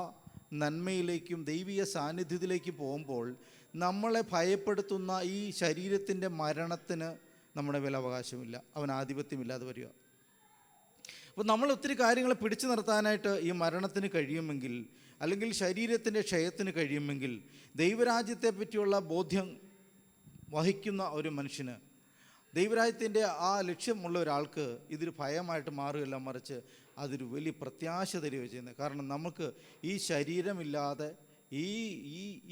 നന്മയിലേക്കും ദൈവീയ സാന്നിധ്യത്തിലേക്കും പോകുമ്പോൾ നമ്മളെ ഭയപ്പെടുത്തുന്ന ഈ ശരീരത്തിൻ്റെ മരണത്തിന് നമ്മുടെ വിലാവകാശമില്ല, അവൻ ആധിപത്യമില്ലാതെ വരിക. അപ്പോൾ നമ്മൾ ഒത്തിരി കാര്യങ്ങളെ പിടിച്ചു നിർത്താനായിട്ട് ഈ മരണത്തിന് കഴിയുമെങ്കിൽ, അല്ലെങ്കിൽ ശരീരത്തിൻ്റെ ക്ഷയത്തിന് കഴിയുമെങ്കിൽ, ദൈവരാജ്യത്തെ പറ്റിയുള്ള ബോധ്യം വഹിക്കുന്ന ഒരു മനുഷ്യന്, ദൈവരാജ്യത്തിൻ്റെ ആ ലക്ഷ്യമുള്ള ഒരാൾക്ക് ഇതൊരു ഭയമായിട്ട് മാറുകയല്ല, മറിച്ച് അതൊരു വലിയ പ്രത്യാശ തരികയോ ചെയ്യുന്നത്. കാരണം നമുക്ക് ഈ ശരീരമില്ലാതെ,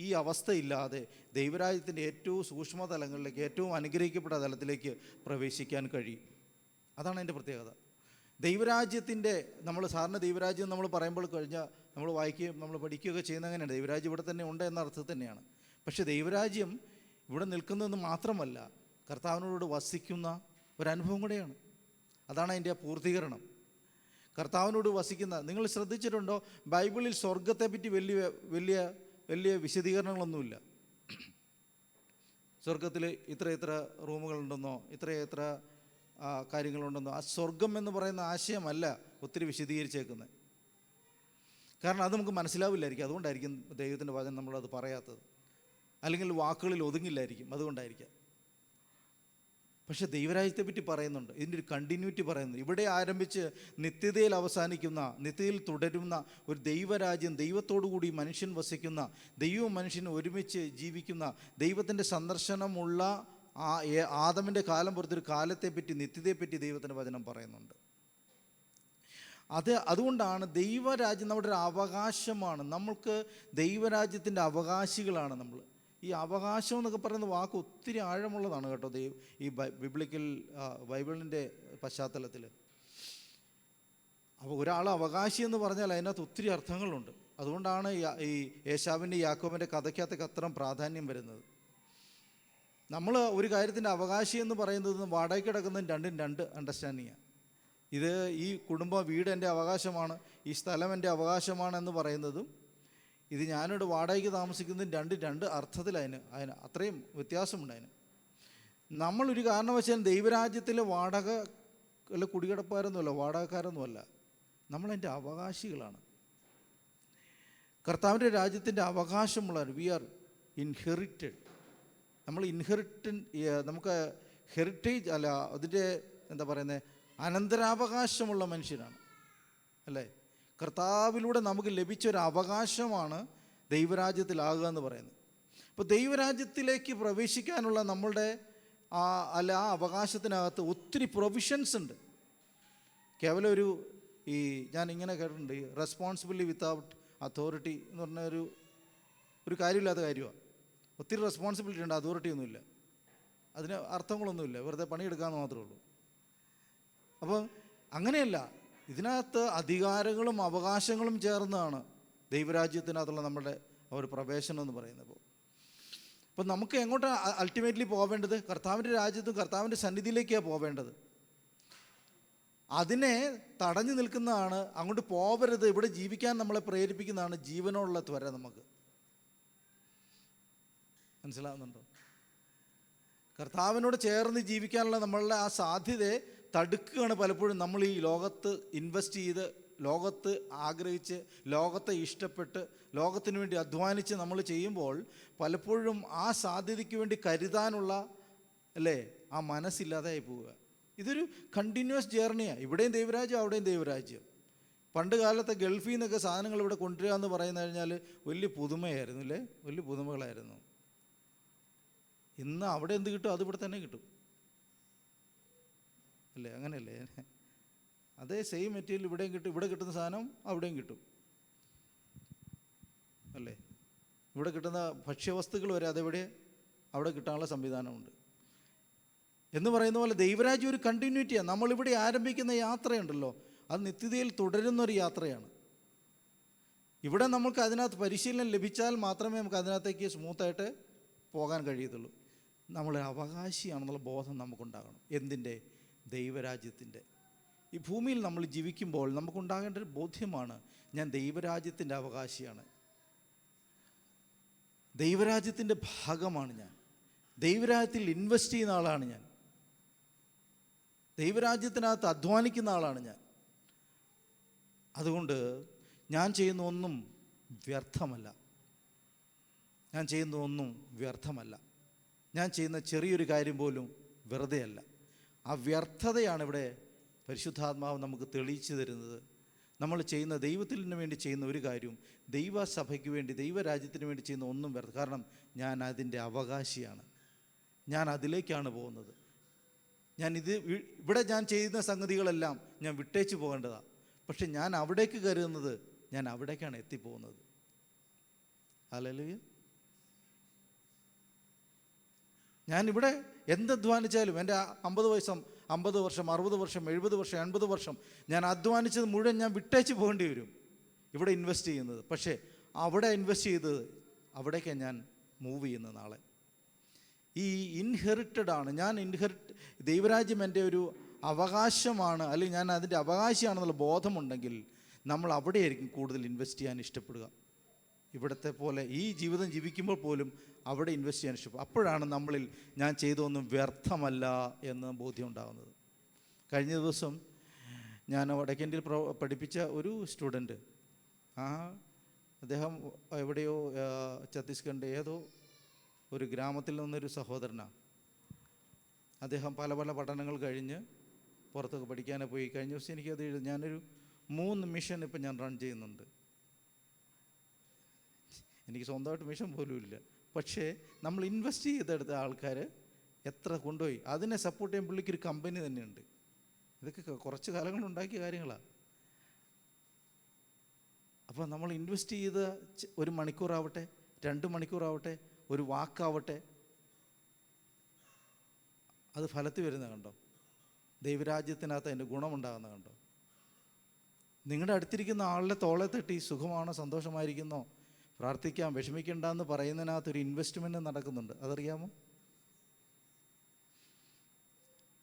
ഈ അവസ്ഥയില്ലാതെ ദൈവരാജ്യത്തിൻ്റെ ഏറ്റവും സൂക്ഷ്മ തലങ്ങളിലേക്ക്, ഏറ്റവും അനുഗ്രഹിക്കപ്പെട്ട തലത്തിലേക്ക് പ്രവേശിക്കാൻ കഴിയും. അതാണ് അതിൻ്റെ പ്രത്യേകത. ദൈവരാജ്യത്തിൻ്റെ, നമ്മൾ സാറിന് ദൈവരാജ്യം നമ്മൾ പറയുമ്പോൾ നമ്മൾ വായിക്കുകയും നമ്മൾ പഠിക്കുകയൊക്കെ ചെയ്യുന്ന അങ്ങനെയാണ്. ദൈവരാജ്യം ഇവിടെ തന്നെ ഉണ്ട് എന്ന അർത്ഥത്തിൽ തന്നെയാണ്. പക്ഷേ ദൈവരാജ്യം ഇവിടെ നിൽക്കുന്നതെന്ന് മാത്രമല്ല, കർത്താവിനോട് വസിക്കുന്ന ഒരനുഭവം കൂടെയാണ്. അതാണ് അതിൻ്റെ പൂർത്തീകരണം. കർത്താവിനോട് വസിക്കുന്ന, നിങ്ങൾ ശ്രദ്ധിച്ചിട്ടുണ്ടോ? ബൈബിളിൽ സ്വർഗത്തെപ്പറ്റി വലിയ വിശദീകരണങ്ങളൊന്നുമില്ല. സ്വർഗത്തിൽ ഇത്ര റൂമുകളുണ്ടെന്നോ, ഇത്ര കാര്യങ്ങളുണ്ടെന്നോ ആ സ്വർഗം എന്ന് പറയുന്ന ആശയമല്ല ഒത്തിരി വിശദീകരിച്ചേക്കുന്നത്. കാരണം അത് നമുക്ക് മനസ്സിലാവില്ലായിരിക്കും. അതുകൊണ്ടായിരിക്കും ദൈവത്തിൻ്റെ വചനം നമ്മളത് പറയാത്തത്. അല്ലെങ്കിൽ വാക്കുകളിൽ ഒതുങ്ങില്ലായിരിക്കും, അതുകൊണ്ടായിരിക്കാം. പക്ഷെ ദൈവരാജ്യത്തെ പറ്റി പറയുന്നുണ്ട്, ഇതിൻ്റെ ഒരു കണ്ടിന്യൂറ്റി പറയുന്നു. ഇവിടെ ആരംഭിച്ച് നിത്യതയിൽ അവസാനിക്കുന്ന, നിത്യതയിൽ തുടരുന്ന ഒരു ദൈവരാജ്യം, ദൈവത്തോടുകൂടി മനുഷ്യൻ വസിക്കുന്ന, ദൈവവും മനുഷ്യനും ഒരുമിച്ച് ജീവിക്കുന്ന, ദൈവത്തിൻ്റെ സന്ദർശനമുള്ള ആദമിൻ്റെ കാലം പുറത്തൊരു കാലത്തെപ്പറ്റി, നിത്യതയെപ്പറ്റി ദൈവത്തിൻ്റെ വചനം പറയുന്നുണ്ട്. അതുകൊണ്ടാണ് ദൈവരാജ്യം നമ്മുടെ ഒരു അവകാശമാണ്. നമ്മൾക്ക് ദൈവരാജ്യത്തിൻ്റെ അവകാശികളാണ് നമ്മൾ. ഈ അവകാശം എന്നൊക്കെ പറയുന്ന വാക്ക് ഒത്തിരി ആഴമുള്ളതാണ് കേട്ടോ. ഈ ബിബ്ലിക്കൽ ബൈബിളിൻ്റെ പശ്ചാത്തലത്തിൽ. അപ്പോൾ ഒരാൾ അവകാശി എന്ന് പറഞ്ഞാൽ അതിനകത്ത് ഒത്തിരി അർത്ഥങ്ങളുണ്ട്. അതുകൊണ്ടാണ് ഈ ഏശാവിൻ്റെ യാക്കോബിൻ്റെ കഥയ്ക്കകത്തൊക്കെ അത്രയും പ്രാധാന്യം വരുന്നത്. നമ്മൾ ഒരു കാര്യത്തിൻ്റെ അവകാശി എന്ന് പറയുന്നത് വാടകയ്ക്ക് കിടക്കുന്നതും രണ്ടും രണ്ട് അണ്ടർസ്റ്റാൻഡിങ്ങാണ്. ഇത് ഈ കുടുംബം, വീട് എൻ്റെ അവകാശമാണ്, ഈ സ്ഥലം എൻ്റെ അവകാശമാണെന്ന് പറയുന്നതും ഇത് ഞാനിവിടെ വാടകയ്ക്ക് താമസിക്കുന്നതും രണ്ട് അർത്ഥത്തിൽ അതിന് അത്രയും വ്യത്യാസമുണ്ട്. അതിന് നമ്മളൊരു കാരണവശാലും ദൈവരാജ്യത്തിലെ വാടക അല്ല കുടികിടപ്പാരൊന്നുമല്ല, വാടകക്കാരൊന്നുമല്ല, നമ്മളതിൻ്റെ അവകാശികളാണ്. കർത്താവിൻ്റെ രാജ്യത്തിൻ്റെ അവകാശമുള്ളവർ. V R inherited. നമ്മൾ നമുക്ക് ഹെറിറ്റേജ് അല്ല, അതിൻ്റെ എന്താ പറയുന്നത്, അനന്തരാവകാശമുള്ള മനുഷ്യരാണ് അല്ലേ. കർത്താവിലൂടെ നമുക്ക് ലഭിച്ചൊരു അവകാശമാണ് ദൈവരാജ്യത്തിലാകുക എന്ന് പറയുന്നത്. അപ്പോൾ ദൈവരാജ്യത്തിലേക്ക് പ്രവേശിക്കാനുള്ള നമ്മളുടെ ആ അവകാശത്തിനകത്ത് ഒത്തിരി പ്രൊവിഷൻസ് ഉണ്ട്. കേവലം ഞാൻ ഇങ്ങനെ കേട്ടിട്ടുണ്ട്, ഈ റെസ്പോൺസിബിലിറ്റി വിത്തൗട്ട് അതോറിറ്റി എന്ന് പറഞ്ഞ ഒരു കാര്യമില്ലാത്ത കാര്യമാണ്. ഒത്തിരി റെസ്പോൺസിബിലിറ്റി ഉണ്ട്, അതോറിറ്റി ഒന്നുമില്ല, അതിന് അർത്ഥങ്ങളൊന്നുമില്ല, വെറുതെ പണിയെടുക്കാമെന്ന് മാത്രമേ ഉള്ളൂ. അപ്പോൾ അങ്ങനെയല്ല, ഇതിനകത്ത് അധികാരങ്ങളും അവകാശങ്ങളും ചേർന്നാണ് ദൈവരാജ്യത്തിനകത്തുള്ള നമ്മുടെ ഒരു പ്രവേശനം എന്ന് പറയുന്നത്. അപ്പോൾ നമുക്ക് എങ്ങോട്ടാണ് അൾട്ടിമേറ്റ്ലി പോവേണ്ടത്? കർത്താവിൻ്റെ രാജ്യത്തും കർത്താവിൻ്റെ സന്നിധിയിലേക്കാണ് പോവേണ്ടത്. അതിനെ തടഞ്ഞു നിൽക്കുന്നതാണ്, അങ്ങോട്ട് പോവരുത്, ഇവിടെ ജീവിക്കാൻ നമ്മളെ പ്രേരിപ്പിക്കുന്നതാണ് ജീവനോടുള്ള ത്വര. നമുക്ക് മനസ്സിലാവുന്നുണ്ടോ? കർത്താവിനോട് ചേർന്ന് ജീവിക്കാനുള്ള നമ്മളുടെ ആ സാധ്യതയെ തടുക്കുകയാണ് പലപ്പോഴും നമ്മൾ ഈ ലോകത്ത് ഇൻവെസ്റ്റ് ചെയ്ത്, ലോകത്ത് ആഗ്രഹിച്ച്, ലോകത്തെ ഇഷ്ടപ്പെട്ട്, ലോകത്തിന് വേണ്ടി അധ്വാനിച്ച് നമ്മൾ ചെയ്യുമ്പോൾ പലപ്പോഴും ആ സാധ്യതയ്ക്ക് വേണ്ടി കരുതാനുള്ള ആ മനസ്സില്ലാതായി പോവുക. ഇതൊരു കണ്ടിന്യൂസ് ജേർണിയാണ്. ഇവിടെയും ദൈവരാജ്യം, അവിടെയും ദൈവരാജ്യം. പണ്ട് കാലത്തെ ഗൾഫിൽ നിന്നൊക്കെ സാധനങ്ങൾ ഇവിടെ കൊണ്ടുവരിക എന്ന് പറയുന്നത് കഴിഞ്ഞാൽ വലിയ പുതുമയായിരുന്നു അല്ലേ, വലിയ പുതുമകളായിരുന്നു. ഇന്ന് അവിടെ എന്ത് കിട്ടും അത് ഇവിടെ തന്നെ കിട്ടും അല്ലേ, അങ്ങനെയല്ലേ? അതേ സെയിം മെറ്റീരിയൽ ഇവിടെയും കിട്ടും, ഇവിടെ കിട്ടുന്ന സാധനം അവിടെയും കിട്ടും അല്ലേ. ഇവിടെ കിട്ടുന്ന ഭക്ഷ്യവസ്തുക്കൾ വരെ അതെവിടെ അവിടെ കിട്ടാനുള്ള സംവിധാനമുണ്ട് എന്ന് പറയുന്ന പോലെ ദൈവരാജ്യം ഒരു കണ്ടിന്യൂറ്റിയാണ്. നമ്മളിവിടെ ആരംഭിക്കുന്ന യാത്രയുണ്ടല്ലോ, അത് നിത്യതയിൽ തുടരുന്നൊരു യാത്രയാണ്. ഇവിടെ നമുക്ക് അതിനകത്ത് പരിശീലനം ലഭിച്ചാൽ മാത്രമേ നമുക്ക് അതിനകത്തേക്ക് സ്മൂത്തായിട്ട് പോകാൻ കഴിയത്തുള്ളൂ. നമ്മൾ അവകാശിയാണെന്നുള്ള ബോധം നമുക്കുണ്ടാകണം. എന്തിൻ്റെ? ദൈവരാജ്യത്തിൻ്റെ. ഈ ഭൂമിയിൽ നമ്മൾ ജീവിക്കുമ്പോൾ നമുക്കുണ്ടാകേണ്ട ഒരു ബോധ്യമാണ്, ഞാൻ ദൈവരാജ്യത്തിൻ്റെ അവകാശിയാണ്, ദൈവരാജ്യത്തിൻ്റെ ഭാഗമാണ് ഞാൻ, ദൈവരാജ്യത്തിൽ ഇൻവെസ്റ്റ് ചെയ്യുന്ന ആളാണ് ഞാൻ, ദൈവരാജ്യത്തിനകത്ത് അധ്വാനിക്കുന്ന ആളാണ് ഞാൻ. അതുകൊണ്ട് ഞാൻ ചെയ്യുന്ന ഒന്നും വ്യർത്ഥമല്ല, ഞാൻ ചെയ്യുന്ന ഒന്നും വ്യർത്ഥമല്ല. ഞാൻ ചെയ്യുന്ന ചെറിയൊരു കാര്യം പോലും വെറുതെയല്ല. ആ വ്യർത്ഥതയാണ് ഇവിടെ പരിശുദ്ധാത്മാവ് നമുക്ക് തെളിയിച്ചു തരുന്നത്. നമ്മൾ ചെയ്യുന്ന ദൈവത്തിന് വേണ്ടി ചെയ്യുന്ന ഒരു കാര്യവും, ദൈവസഭയ്ക്ക് വേണ്ടി, ദൈവരാജ്യത്തിന് വേണ്ടി ചെയ്യുന്ന ഒന്നും വ്യർത്ഥം. കാരണം ഞാൻ അതിൻ്റെ അവകാശിയാണ്, ഞാൻ അതിലേക്കാണ് പോകുന്നത്. ഇവിടെ ഞാൻ ചെയ്യുന്ന സംഗതികളെല്ലാം ഞാൻ വിട്ടേച്ച് പോകേണ്ടതാണ്. പക്ഷെ ഞാൻ അവിടേക്ക് കരുതുന്നത്, ഞാൻ അവിടേക്കാണ് എത്തിപ്പോകുന്നത്. ഹല്ലേലൂയ. ഞാനിവിടെ എന്തധ്വാനിച്ചാലും എൻ്റെ 50 വർഷം 60 വർഷം 70 വർഷം 80 വർഷം ഞാൻ അധ്വാനിച്ചത് മുഴുവൻ ഞാൻ വിട്ടേച്ച് പോകേണ്ടി വരും ഇവിടെ ഇൻവെസ്റ്റ് ചെയ്യുന്നത്. പക്ഷേ അവിടെ ഇൻവെസ്റ്റ് ചെയ്തത് അവിടേക്കാണ് ഞാൻ മൂവ് ചെയ്യുന്നത് നാളെ. ഈ ഇൻഹെറിറ്റഡ് ആണ് ഞാൻ. ദൈവരാജ്യം എൻ്റെ ഒരു അവകാശമാണ്, അല്ലെങ്കിൽ ഞാൻ അതിൻ്റെ അവകാശിയാണെന്നുള്ള ബോധമുണ്ടെങ്കിൽ നമ്മൾ അവിടെയായിരിക്കും കൂടുതൽ ഇൻവെസ്റ്റ് ചെയ്യാൻ ഇഷ്ടപ്പെടുക. ഇവിടുത്തെ പോലെ ഈ ജീവിതം ജീവിക്കുമ്പോൾ പോലും അവിടെ ഇൻവെസ്റ്റ് ചെയ്യാൻ ഇഷ്ടപ്പെടും. അപ്പോഴാണ് നമ്മളിൽ ഞാൻ ചെയ്തൊന്നും വ്യർത്ഥമല്ല എന്ന് ബോധ്യം ഉണ്ടാകുന്നത്. കഴിഞ്ഞ ദിവസം ഞാൻ വടക്കേണ്ടിയിൽ പഠിപ്പിച്ച ഒരു സ്റ്റുഡൻറ്റ്, അദ്ദേഹം എവിടെയോ ഛത്തീസ്ഗഡിൻ്റെ ഏതോ ഒരു ഗ്രാമത്തിൽ നിന്നൊരു സഹോദരനാണ്. അദ്ദേഹം പല പല പഠനങ്ങൾ കഴിഞ്ഞ് പുറത്തൊക്കെ പഠിക്കാനൊക്കെ പോയി. കഴിഞ്ഞ ദിവസം എനിക്കത് ഞാനൊരു 3 മിഷൻ ഇപ്പം ഞാൻ റൺ ചെയ്യുന്നുണ്ട്. എനിക്ക് സ്വന്തമായിട്ട് മിഷൻ പോലും ഇല്ല. പക്ഷേ നമ്മൾ ഇൻവെസ്റ്റ് ചെയ്തെടുത്ത ആൾക്കാർ എത്ര കൊണ്ടുപോയി, അതിനെ സപ്പോർട്ട് ചെയ്യാൻ പുള്ളിക്കൊരു കമ്പനി തന്നെയുണ്ട്. ഇതൊക്കെ കുറച്ച് കാലങ്ങൾ ഉണ്ടാക്കിയ കാര്യങ്ങളാണ്. അപ്പോൾ നമ്മൾ ഇൻവെസ്റ്റ് ചെയ്ത 1 മണിക്കൂറാവട്ടെ, 2 മണിക്കൂറാവട്ടെ, ഒരു വാക്കാവട്ടെ, അത് ഫലത്തിൽ വരുന്ന കണ്ടോ? ദൈവരാജ്യത്തിനകത്ത് അതിൻ്റെ ഗുണമുണ്ടാകുന്ന കണ്ടോ? നിങ്ങളുടെ അടുത്തിരിക്കുന്ന ആളുടെ തോളെ തട്ടി സുഖമാണോ, സന്തോഷമായിരിക്കുന്നോ, പ്രാർത്ഥിക്കാം, വിഷമിക്കേണ്ടെന്ന് പറയുന്നതിനകത്തൊരു ഇൻവെസ്റ്റ്മെൻറ്റ് നടക്കുന്നുണ്ട്. അതറിയാമോ?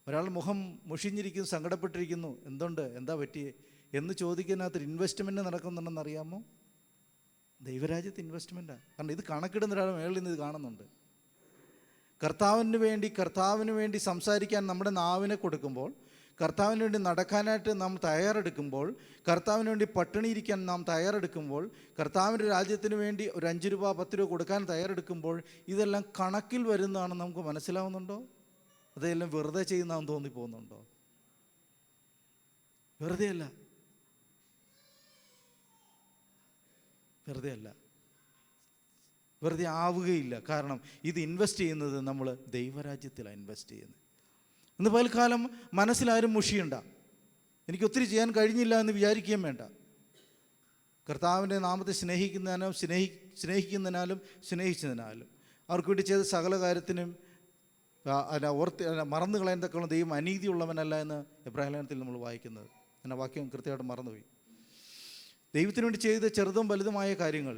ഒരാൾ മുഖം മുഷിഞ്ഞിരിക്കുന്നു, സങ്കടപ്പെട്ടിരിക്കുന്നു, എന്തുണ്ട്, എന്താ പറ്റിയേ എന്ന് ചോദിക്കുന്നതിനകത്തൊരു ഇൻവെസ്റ്റ്മെൻറ്റ് നടക്കുന്നുണ്ടെന്ന് അറിയാമോ? ദൈവരാജ്യത്ത് ഇൻവെസ്റ്റ്മെൻറ്റാണ്. കാരണം ഇത് കണക്കിടുന്ന ഒരാൾ മേളിൽ നിന്ന് ഇത് കാണുന്നുണ്ട്. കർത്താവിന് വേണ്ടി സംസാരിക്കാൻ നമ്മുടെ നാവിനെ കൊടുക്കുമ്പോൾ, കർത്താവിന് വേണ്ടി നടക്കാനായിട്ട് നാം തയ്യാറെടുക്കുമ്പോൾ, കർത്താവിന് വേണ്ടി പട്ടിണിയിരിക്കാൻ നാം തയ്യാറെടുക്കുമ്പോൾ, കർത്താവിൻ്റെ രാജ്യത്തിന് വേണ്ടി ഒരു 5 രൂപ 10 രൂപ കൊടുക്കാൻ തയ്യാറെടുക്കുമ്പോൾ, ഇതെല്ലാം കണക്കിൽ വരുന്നതാണെന്ന് നമുക്ക് മനസ്സിലാവുന്നുണ്ടോ? അതെല്ലാം വെറുതെ ചെയ്യുന്നതാണെന്ന് തോന്നിപ്പോകുന്നുണ്ടോ? വെറുതെ അല്ല. വെറുതെ ആവുകയില്ല. കാരണം ഇത് ഇൻവെസ്റ്റ് ചെയ്യുന്നത് നമ്മൾ ദൈവരാജ്യത്തിലാണ് ഇൻവെസ്റ്റ് ചെയ്യുന്നത്. ഇന്ന് പൽക്കാലം മനസ്സിലാരും മുഷിയണ്ട, എനിക്ക് ഒത്തിരി ചെയ്യാൻ കഴിഞ്ഞില്ല എന്ന് വിചാരിക്കുകയും വേണ്ട. കർത്താവിൻ്റെ നാമത്തെ സ്നേഹിക്കുന്നതിനാലും സ്നേഹിച്ചതിനാലും അവർക്ക് വേണ്ടി ചെയ്ത സകല കാര്യത്തിനും മറന്നു കളയാൻ തക്കോളം ദൈവം അനീതിയുള്ളവനല്ല എന്ന് എബ്രാഹിം ലേഖനത്തിൽ നമ്മൾ വായിക്കുന്നത്. എന്നെ വാക്യം കൃത്യമായിട്ട് മറന്നുപോയി. ദൈവത്തിന് വേണ്ടി ചെയ്ത ചെറുതും വലുതുമായ കാര്യങ്ങൾ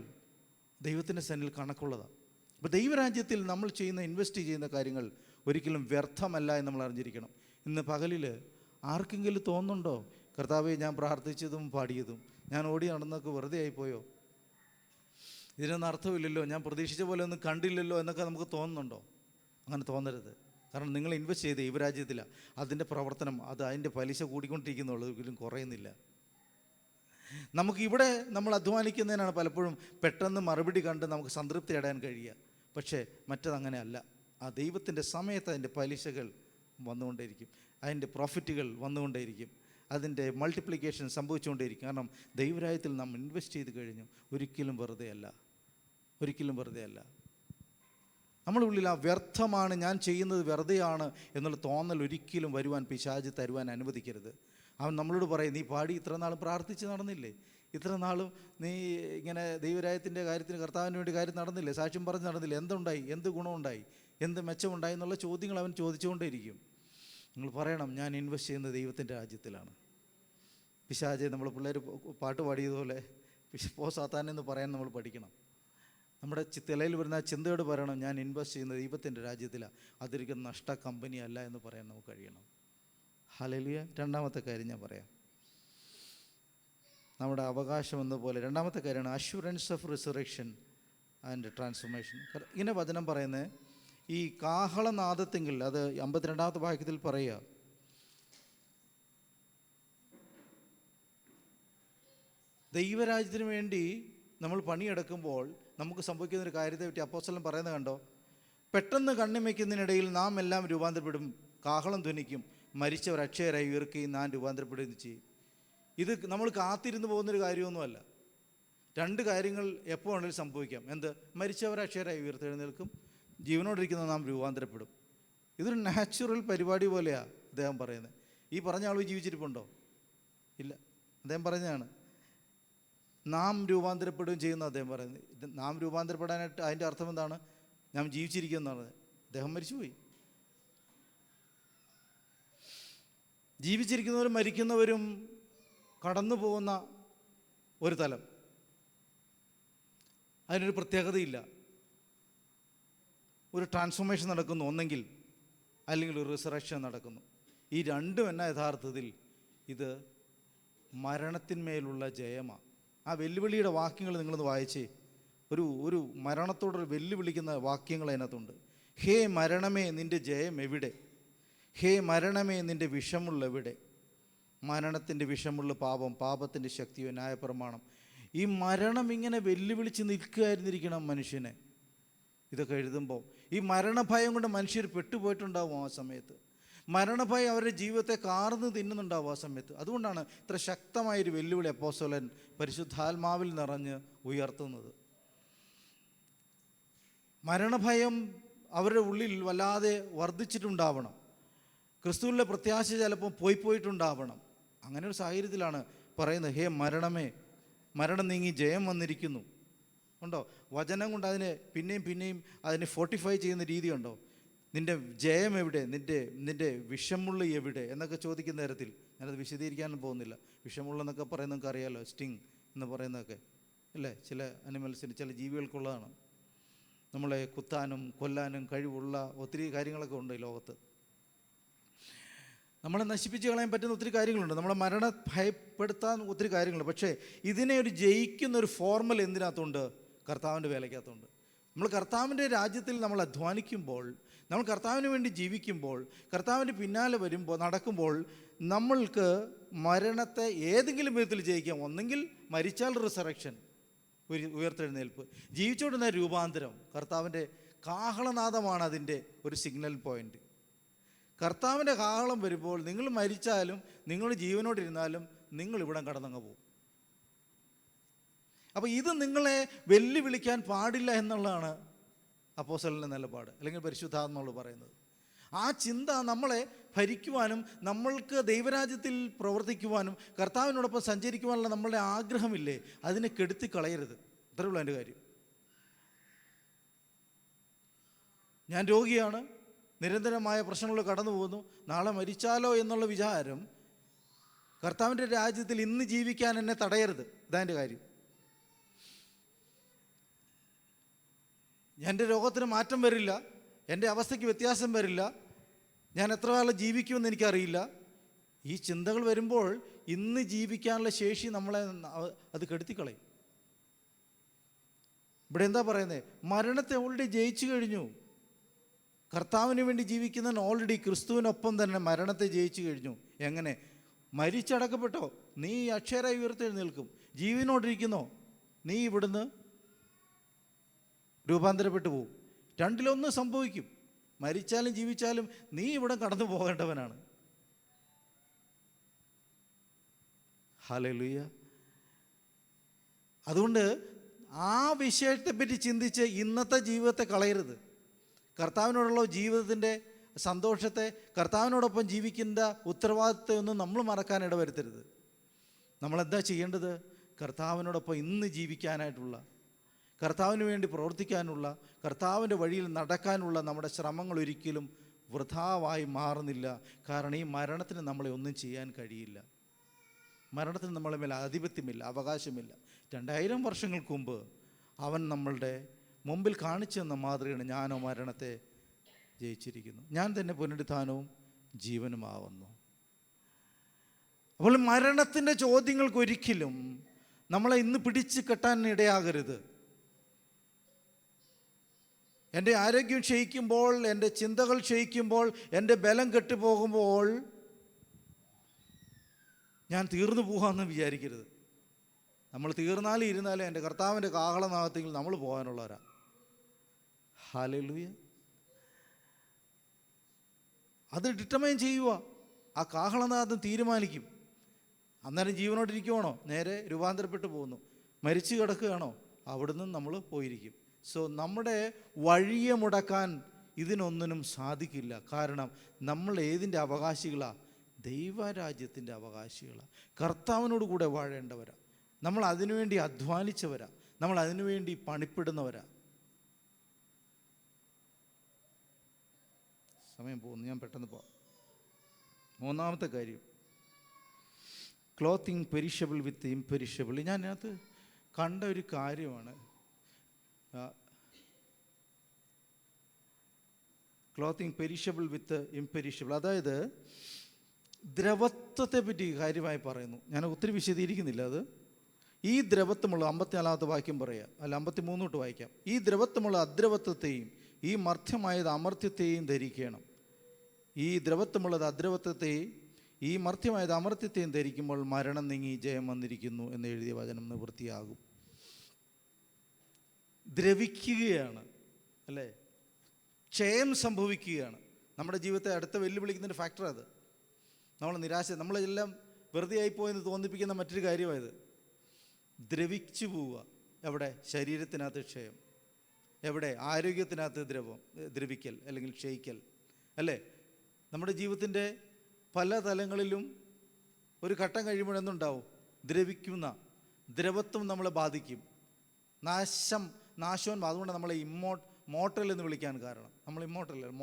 ദൈവത്തിൻ്റെ സന്നിധിയിൽ കണക്കുള്ളതാണ്. അപ്പോൾ ദൈവരാജ്യത്തിൽ നമ്മൾ ഇൻവെസ്റ്റ് ചെയ്യുന്ന കാര്യങ്ങൾ ഒരിക്കലും വ്യർത്ഥമല്ല എന്ന് നമ്മൾ അറിഞ്ഞിരിക്കണം. ഇന്ന് പകലിൽ ആർക്കെങ്കിലും തോന്നുന്നുണ്ടോ, കർത്താവേ ഞാൻ പ്രാർത്ഥിച്ചതും പാടിയതും ഞാൻ ഓടി നടന്നൊക്കെ വെറുതെ ആയിപ്പോയോ, ഇതിനൊന്നും അർത്ഥമില്ലല്ലോ, ഞാൻ പ്രതീക്ഷിച്ച പോലെ ഒന്നും കണ്ടില്ലല്ലോ എന്നൊക്കെ നമുക്ക് തോന്നുന്നുണ്ടോ? അങ്ങനെ തോന്നരുത്. കാരണം നിങ്ങൾ ഇൻവെസ്റ്റ് ചെയ്ത് ദൈവരാജ്യത്തിലാണ്. അതിൻ്റെ പ്രവർത്തനം അതിൻ്റെ പലിശ കൂടിക്കൊണ്ടിരിക്കുന്നുള്ളൂ, ഒരിക്കലും കുറയുന്നില്ല. നമുക്കിവിടെ നമ്മൾ അധ്വാനിക്കുന്നതിനാണ് പലപ്പോഴും പെട്ടെന്ന് മറുപടി കണ്ട് നമുക്ക് സംതൃപ്തി അടയാൻ കഴിയുക. പക്ഷേ മറ്റതങ്ങനെ അല്ല. ആ ദൈവത്തിൻ്റെ സമയത്ത് അതിൻ്റെ പലിശകൾ വന്നുകൊണ്ടേയിരിക്കും, അതിൻ്റെ പ്രോഫിറ്റുകൾ വന്നുകൊണ്ടേയിരിക്കും, അതിൻ്റെ മൾട്ടിപ്ലിക്കേഷൻ സംഭവിച്ചുകൊണ്ടേയിരിക്കും. കാരണം ദൈവരാജ്യത്തിൽ നാം ഇൻവെസ്റ്റ് ചെയ്ത് കഴിഞ്ഞു. ഒരിക്കലും വെറുതെ അല്ല. നമ്മളുള്ളിൽ ആ വ്യർത്ഥമാണ്, ഞാൻ ചെയ്യുന്നത് വെറുതെയാണ് എന്നുള്ള തോന്നൽ ഒരിക്കലും വരുവാൻ പിശാച് തരുവാൻ അനുവദിക്കരുത്. അവൻ നമ്മളോട് പറയും, നീ പാടി ഇത്ര നാളും പ്രാർത്ഥിച്ച് നടന്നില്ലേ, ഇത്ര നാളും നീ ഇങ്ങനെ ദൈവരാജ്യത്തിൻ്റെ കാര്യത്തിന് കർത്താവിന് വേണ്ടി കാര്യം നടന്നില്ലേ, സാക്ഷ്യം പറഞ്ഞ് നടന്നില്ലേ, എന്തുണ്ടായി, എന്ത് ഗുണമുണ്ടായി, എന്ത് മെച്ചമുണ്ടായി എന്നുള്ള ചോദ്യങ്ങൾ അവൻ ചോദിച്ചുകൊണ്ടേയിരിക്കും. നിങ്ങൾ പറയണം, ഞാൻ ഇൻവെസ്റ്റ് ചെയ്യുന്നത് ദൈവത്തിൻ്റെ രാജ്യത്തിലാണ്. പിശാചെ, നമ്മൾ പിള്ളേർ പാട്ട് പാടിയതുപോലെ പോ സാത്താനെന്ന് പറയാൻ നമ്മൾ പഠിക്കണം. നമ്മുടെ തലയിൽ വരുന്ന ആ ചിന്തയോട് പറയണം, ഞാൻ ഇൻവെസ്റ്റ് ചെയ്യുന്നത് ദൈവത്തിൻ്റെ രാജ്യത്തിലാണ്, അതൊരിക്കലും നഷ്ട കമ്പനി അല്ല എന്ന് പറയാൻ നമുക്ക് കഴിയണം. ഹല്ലേലൂയ. രണ്ടാമത്തെ കാര്യം ഞാൻ പറയാം, നമ്മുടെ അവകാശം എന്നപോലെ രണ്ടാമത്തെ കാര്യമാണ് assurance of resurrection and transformation. ഇങ്ങനെ വചനം പറയുന്നത് ഈ കാഹളനാദത്തെങ്കിൽ, അത് 52-ാമത്തെ വാക്യത്തിൽ പറയുക, ദൈവരാജ്യത്തിന് വേണ്ടി നമ്മൾ പണിയെടുക്കുമ്പോൾ നമുക്ക് സംഭവിക്കുന്നൊരു കാര്യത്തെ പറ്റി അപ്പോസ്തലൻ പറയുന്നത് കണ്ടോ? പെട്ടെന്ന് കണ്ണിമയ്ക്കുന്നതിനിടയിൽ നാം എല്ലാം രൂപാന്തരപ്പെടും, കാഹളം ധ്വനിക്കും, മരിച്ചവർ അക്ഷയരായി ഉയർക്കുകയും നാം രൂപാന്തരപ്പെടുകയും ചെയ്യും. ഇത് നമ്മൾ കാത്തിരുന്ന് പോകുന്നൊരു കാര്യമൊന്നുമല്ല. 2 കാര്യങ്ങൾ എപ്പോൾ വേണമെങ്കിലും സംഭവിക്കാം. എന്ത്? മരിച്ചവർ അക്ഷയരായി ഉയർത്തെഴുന്നേൽക്കും, ജീവനോടിരിക്കുന്ന നാം രൂപാന്തരപ്പെടും. ഇതൊരു നാച്ചുറൽ പരിപാടി പോലെയാണ് അദ്ദേഹം പറയുന്നത്. ഈ പറഞ്ഞ ആൾ ജീവിച്ചിരിപ്പുണ്ടോ? ഇല്ല. അദ്ദേഹം പറഞ്ഞതാണ് നാം രൂപാന്തരപ്പെടുകയും ചെയ്യുന്ന അദ്ദേഹം പറയുന്നത്. നാം രൂപാന്തരപ്പെടാനായിട്ട് അതിൻ്റെ അർത്ഥം എന്താണ്? നാം ജീവിച്ചിരിക്കുന്നതാണ്. അദ്ദേഹം മരിച്ചുപോയി. ജീവിച്ചിരിക്കുന്നവരും മരിക്കുന്നവരും കടന്നു പോകുന്ന ഒരു തലം, അതിനൊരു പ്രത്യേകതയില്ല. ഒരു ട്രാൻസ്ഫോർമേഷൻ നടക്കുന്നു ഒന്നെങ്കിൽ, അല്ലെങ്കിൽ ഒരു റിസറക്ഷൻ നടക്കുന്നു. ഈ രണ്ടും എന്നാ യഥാർത്ഥത്തിൽ ഇത് മരണത്തിന്മേലുള്ള ജയമാണ്. ആ വെല്ലുവിളിയുടെ വാക്യങ്ങൾ നിങ്ങളൊന്ന് വായിച്ചേ. ഒരു മരണത്തോടൊരു വെല്ലുവിളിക്കുന്ന വാക്യങ്ങൾ അതിനകത്തുണ്ട്. ഹേ മരണമേ, നിൻ്റെ ജയം എവിടെ? ഹേ മരണമേ, നിൻ്റെ വിഷമുള്ള എവിടെ? മരണത്തിൻ്റെ വിഷമുള്ള പാപം, പാപത്തിൻ്റെ ശക്തിയോ ന്യായപ്രമാണം. ഈ മരണം ഇങ്ങനെ വെല്ലുവിളിച്ച് നിൽക്കുകയായിരുന്നിരിക്കണം മനുഷ്യനെ. ഇതൊക്കെ എഴുതുമ്പോൾ ഈ മരണഭയം കൊണ്ട് മനുഷ്യർ പെട്ടുപോയിട്ടുണ്ടാവും. ആ സമയത്ത് മരണഭയം അവരുടെ ജീവിതത്തെ കാർന്ന് തിന്നുന്നുണ്ടാവും ആ സമയത്ത്. അതുകൊണ്ടാണ് ഇത്ര ശക്തമായൊരു വെല്ലുവിളി അപ്പോസ്തലൻ പരിശുദ്ധാത്മാവിൽ നിറഞ്ഞ് ഉയർത്തുന്നത്. മരണഭയം അവരുടെ ഉള്ളിൽ വല്ലാതെ വർദ്ധിച്ചിട്ടുണ്ടാവണം. ക്രിസ്തുവിലെ പ്രത്യാശ ചിലപ്പോൾ പോയിട്ടുണ്ടാവണം. അങ്ങനെ ഒരു സാഹചര്യത്തിലാണ് പറയുന്നത്, ഹേ മരണമേ, മരണം നീങ്ങി ജയം വന്നിരിക്കുന്നു. ഉണ്ടോ? വചനം കൊണ്ട് അതിനെ പിന്നെയും അതിനെ ഫോർട്ടിഫൈ ചെയ്യുന്ന രീതി ഉണ്ടോ? നിൻ്റെ ജയം എവിടെ? നിൻ്റെ വിഷമുള്ള എവിടെ എന്നൊക്കെ ചോദിക്കുന്ന തരത്തിൽ. ഞാനത് വിശദീകരിക്കാനും പോകുന്നില്ല. വിഷമുള്ളെന്നൊക്കെ പറയുന്നത് നിങ്ങൾക്ക് അറിയാമല്ലോ, സ്റ്റിങ് എന്ന് പറയുന്നതൊക്കെ അല്ലേ? ചില അനിമൽസിന്, ചില ജീവികൾക്കുള്ളതാണ്. നമ്മളെ കുത്താനും കൊല്ലാനും കഴിവുള്ള ഒത്തിരി കാര്യങ്ങളൊക്കെ ഉണ്ട് ഈ ലോകത്ത്. നമ്മളെ നശിപ്പിച്ച് കളയാൻ പറ്റുന്ന ഒത്തിരി കാര്യങ്ങളുണ്ട്. നമ്മളെ മരണം ഭയപ്പെടുത്താൻ ഒത്തിരി കാര്യങ്ങളുണ്ട്. പക്ഷേ ഇതിനെ ഒരു ജയിക്കുന്ന ഒരു ഫോർമുല എന്തിനകത്തുണ്ട്? കർത്താവിൻ്റെ വേലയ്ക്കകത്തുണ്ട്. നമ്മൾ കർത്താവിൻ്റെ രാജ്യത്തിൽ നമ്മൾ അധ്വാനിക്കുമ്പോൾ, നമ്മൾ കർത്താവിന് വേണ്ടി ജീവിക്കുമ്പോൾ, കർത്താവിൻ്റെ പിന്നാലെ വരുമ്പോൾ, നടക്കുമ്പോൾ നമ്മൾക്ക് മരണത്തെ ഏതെങ്കിലും വിധത്തിൽ ജയിക്കാം. ഒന്നെങ്കിൽ മരിച്ചാൽ റിസറക്ഷൻ, ഒരു ഉയർത്തെഴുന്നേൽപ്പ്, ജീവിച്ചുകൊണ്ടിരുന്ന രൂപാന്തരം. കർത്താവിൻ്റെ കാഹളനാദമാണ് അതിൻ്റെ ഒരു സിഗ്നൽ പോയിൻ്റ്. കർത്താവിൻ്റെ കാഹളം വരുമ്പോൾ നിങ്ങൾ മരിച്ചാലും നിങ്ങൾ ജീവനോടിരുന്നാലും നിങ്ങൾ ഇവിടെ കടന്നങ്ങ് പോകും. അപ്പോൾ ഇത് നിങ്ങളെ വെല്ലുവിളിക്കാൻ പാടില്ല എന്നുള്ളതാണ് അപ്പോസ്തലൻ്റെ നിലപാട്, അല്ലെങ്കിൽ പരിശുദ്ധാത്മാവ് പറയുന്നത്. ആ ചിന്ത നമ്മളെ ഭരിക്കുവാനും നമ്മൾക്ക് ദൈവരാജ്യത്തിൽ പ്രവർത്തിക്കുവാനും കർത്താവിനോടൊപ്പം സഞ്ചരിക്കുവാനുള്ള നമ്മളുടെ ആഗ്രഹമില്ലേ, അതിനെ കെടുത്തി കളയരുത്. അത്രേ ഉള്ളൂ എൻ്റെ കാര്യം. ഞാൻ രോഗിയാണ്, നിരന്തരമായ പ്രശ്നങ്ങൾ കടന്നു പോകുന്നു, നാളെ മരിച്ചാലോ എന്നുള്ള വിചാരം കർത്താവിൻ്റെ രാജ്യത്തിൽ ഇന്ന് ജീവിക്കാൻ എന്നെ തടയരുത്. ഇതാ എൻ്റെ കാര്യം. എൻ്റെ രോഗത്തിന് മാറ്റം വരില്ല, എൻ്റെ അവസ്ഥയ്ക്ക് വ്യത്യാസം വരില്ല, ഞാൻ എത്ര കാലം ജീവിക്കുമെന്ന് എനിക്കറിയില്ല. ഈ ചിന്തകൾ വരുമ്പോൾ ഇന്ന് ജീവിക്കാനുള്ള ശേഷി നമ്മളെ അത് കെടുത്തിക്കളയും. ഇവിടെ എന്താ പറയുന്നത്? മരണത്തെ ഓൾറെഡി ജയിച്ചു കഴിഞ്ഞു. കർത്താവിന് വേണ്ടി ജീവിക്കുന്നവൻ ഓൾറെഡി ക്രിസ്തുവിനൊപ്പം തന്നെ മരണത്തെ ജയിച്ചു കഴിഞ്ഞു. എങ്ങനെ? മരിച്ചടക്കപ്പെട്ടോ, നീ അക്ഷരായി ഉയർത്തെഴുന്നേൽക്കും. ജീവനോടിരിക്കുന്നോ, നീ ഇവിടുന്ന് രൂപാന്തരപ്പെട്ടു പോകും. രണ്ടിലൊന്ന് സംഭവിക്കും. മരിച്ചാലും ജീവിച്ചാലും നീ ഇവിടെ കടന്നു പോകേണ്ടവനാണ്. ഹല്ലേലൂയ. അതുകൊണ്ട് ആ വിഷയത്തെപ്പറ്റി ചിന്തിച്ച് ഇന്നത്തെ ജീവിതത്തെ കളയരുത്. കർത്താവിനോടുള്ള ജീവിതത്തിൻ്റെ സന്തോഷത്തെ, കർത്താവിനോടൊപ്പം ജീവിക്കേണ്ട ഉത്തരവാദിത്വമൊന്നും നമ്മൾ മറക്കാൻ ഇടവരുത്തരുത്. നമ്മളെന്താ ചെയ്യേണ്ടത്? കർത്താവിനോടൊപ്പം ഇന്ന് ജീവിക്കാനായിട്ടുള്ള, കർത്താവിന് വേണ്ടി പ്രവർത്തിക്കാനുള്ള, കർത്താവിൻ്റെ വഴിയിൽ നടക്കാനുള്ള നമ്മുടെ ശ്രമങ്ങൾ ഒരിക്കലും വൃഥാവായി മാറുന്നില്ല. കാരണം ഈ മരണത്തിന് നമ്മളെ ഒന്നും ചെയ്യാൻ കഴിയില്ല. മരണത്തിന് നമ്മളെ മേലെ ആധിപത്യമില്ല, അവകാശമില്ല. 2000 വർഷങ്ങൾക്ക് മുമ്പ് അവൻ നമ്മളുടെ മുമ്പിൽ കാണിച്ചു തന്ന മാതൃകയാണ്, ഞാനോ മരണത്തെ ജയിച്ചിരിക്കുന്നു, ഞാൻ തന്നെ പുനരുത്ഥാനവും ജീവനുമാവുന്നു. അപ്പോൾ മരണത്തിൻ്റെ ചോദ്യങ്ങൾക്ക് ഒരിക്കലും നമ്മളെ ഇന്ന് പിടിച്ച് കെട്ടാൻ ഇടയാകരുത്. എൻ്റെ ആരോഗ്യം ക്ഷയിക്കുമ്പോൾ, എൻ്റെ ചിന്തകൾ ക്ഷയിക്കുമ്പോൾ, എൻ്റെ ബലം കെട്ടുപോകുമ്പോൾ ഞാൻ തീർന്നു പോകാമെന്ന് വിചാരിക്കരുത്. നമ്മൾ തീർന്നാലും ഇരുന്നാലും എൻ്റെ കർത്താവിൻ്റെ കാഹളനാദത്തിൽ നമ്മൾ പോകാനുള്ളവരാ. ഹല്ലേലൂയ. അത് ഡിറ്റർമൈൻ ചെയ്യുക. ആ കാഹളനാദം തീരുമാനിക്കും. അന്നേരം ജീവനോട്ടിരിക്കുവാണോ, നേരെ രൂപാന്തരപ്പെട്ടു പോകുന്നു. മരിച്ചു കിടക്കുകയാണോ, അവിടുന്ന് നമ്മൾ പോയിരിക്കും. സോ നമ്മുടെ വഴിയെ മുടക്കാൻ ഇതിനൊന്നിനും സാധിക്കില്ല. കാരണം നമ്മൾ ഏതിൻ്റെ അവകാശികളാണ്? ദൈവരാജ്യത്തിൻ്റെ അവകാശികളാണ്. കർത്താവിനോട് കൂടെ വാഴേണ്ടവരാ. നമ്മൾ അതിനുവേണ്ടി അധ്വാനിച്ചവരാ. നമ്മൾ അതിനുവേണ്ടി പണിപ്പെടുന്നവരാ. സമയം പോകുന്നു, ഞാൻ പെട്ടെന്ന് പോകാം. മൂന്നാമത്തെ കാര്യം, ക്ലോത്തിങ് പെരിഷബിൾ വിത്ത് ഇംപെരിഷബിൾ. ഞാൻ അതിനകത്ത് കണ്ട ഒരു കാര്യമാണ് ക്ലോത്തിങ് പെരിഷബിൾ വിത്ത് ഇംപെരിഷബിൾ. അതായത് ദ്രവത്വത്തെ പറ്റി കാര്യമായി പറയുന്നു. ഞാൻ ഒത്തിരി വിശദീകരിക്കുന്നില്ല. അത് ഈ ദ്രവത്വമുള്ള 54-ാമത്തെ വാക്യം പറയാം, അല്ല 53 തൊട്ട് വായിക്കാം. ഈ ദ്രവത്വമുള്ള അദ്രവത്വത്തെയും ഈ മർത്യമായത് അമർത്യത്തെയും ധരിക്കണം. ഈ ദ്രവത്വമുള്ളത് അദ്രവത്വത്തെയും ഈ മർത്യമായത് അമർത്യത്തെയും ധരിക്കുമ്പോൾ മരണം നീങ്ങി ജയം വന്നിരിക്കുന്നു എന്ന് എഴുതിയ വചനം നിവൃത്തിയാകും. ദ്രവിക്കുകയാണ് അല്ലേ, ക്ഷയം സംഭവിക്കുകയാണ്. നമ്മുടെ ജീവിതത്തെ അടുത്ത വെല്ലുവിളിക്കുന്നൊരു ഫാക്ടർ അത്. നമ്മൾ നിരാശ, നമ്മളെല്ലാം വെറുതെ ആയിപ്പോയെന്ന് തോന്നിപ്പിക്കുന്ന മറ്റൊരു കാര്യമായത്. ദ്രവിച്ചു പോവുക. എവിടെ? ശരീരത്തിനകത്ത് ക്ഷയം. എവിടെ? ആരോഗ്യത്തിനകത്ത് ദ്രവിക്കൽ അല്ലെങ്കിൽ ക്ഷയിക്കൽ അല്ലേ. നമ്മുടെ ജീവിതത്തിൻ്റെ പല തലങ്ങളിലും ഒരു ഘട്ടം കഴിയുമ്പോഴെന്നുണ്ടാവും ദ്രവിക്കുന്ന ദ്രവത്വം നമ്മളെ ബാധിക്കും. നാശവും. അതുകൊണ്ട് നമ്മളെ മോട്ടൽ എന്ന് വിളിക്കാൻ കാരണം നമ്മൾ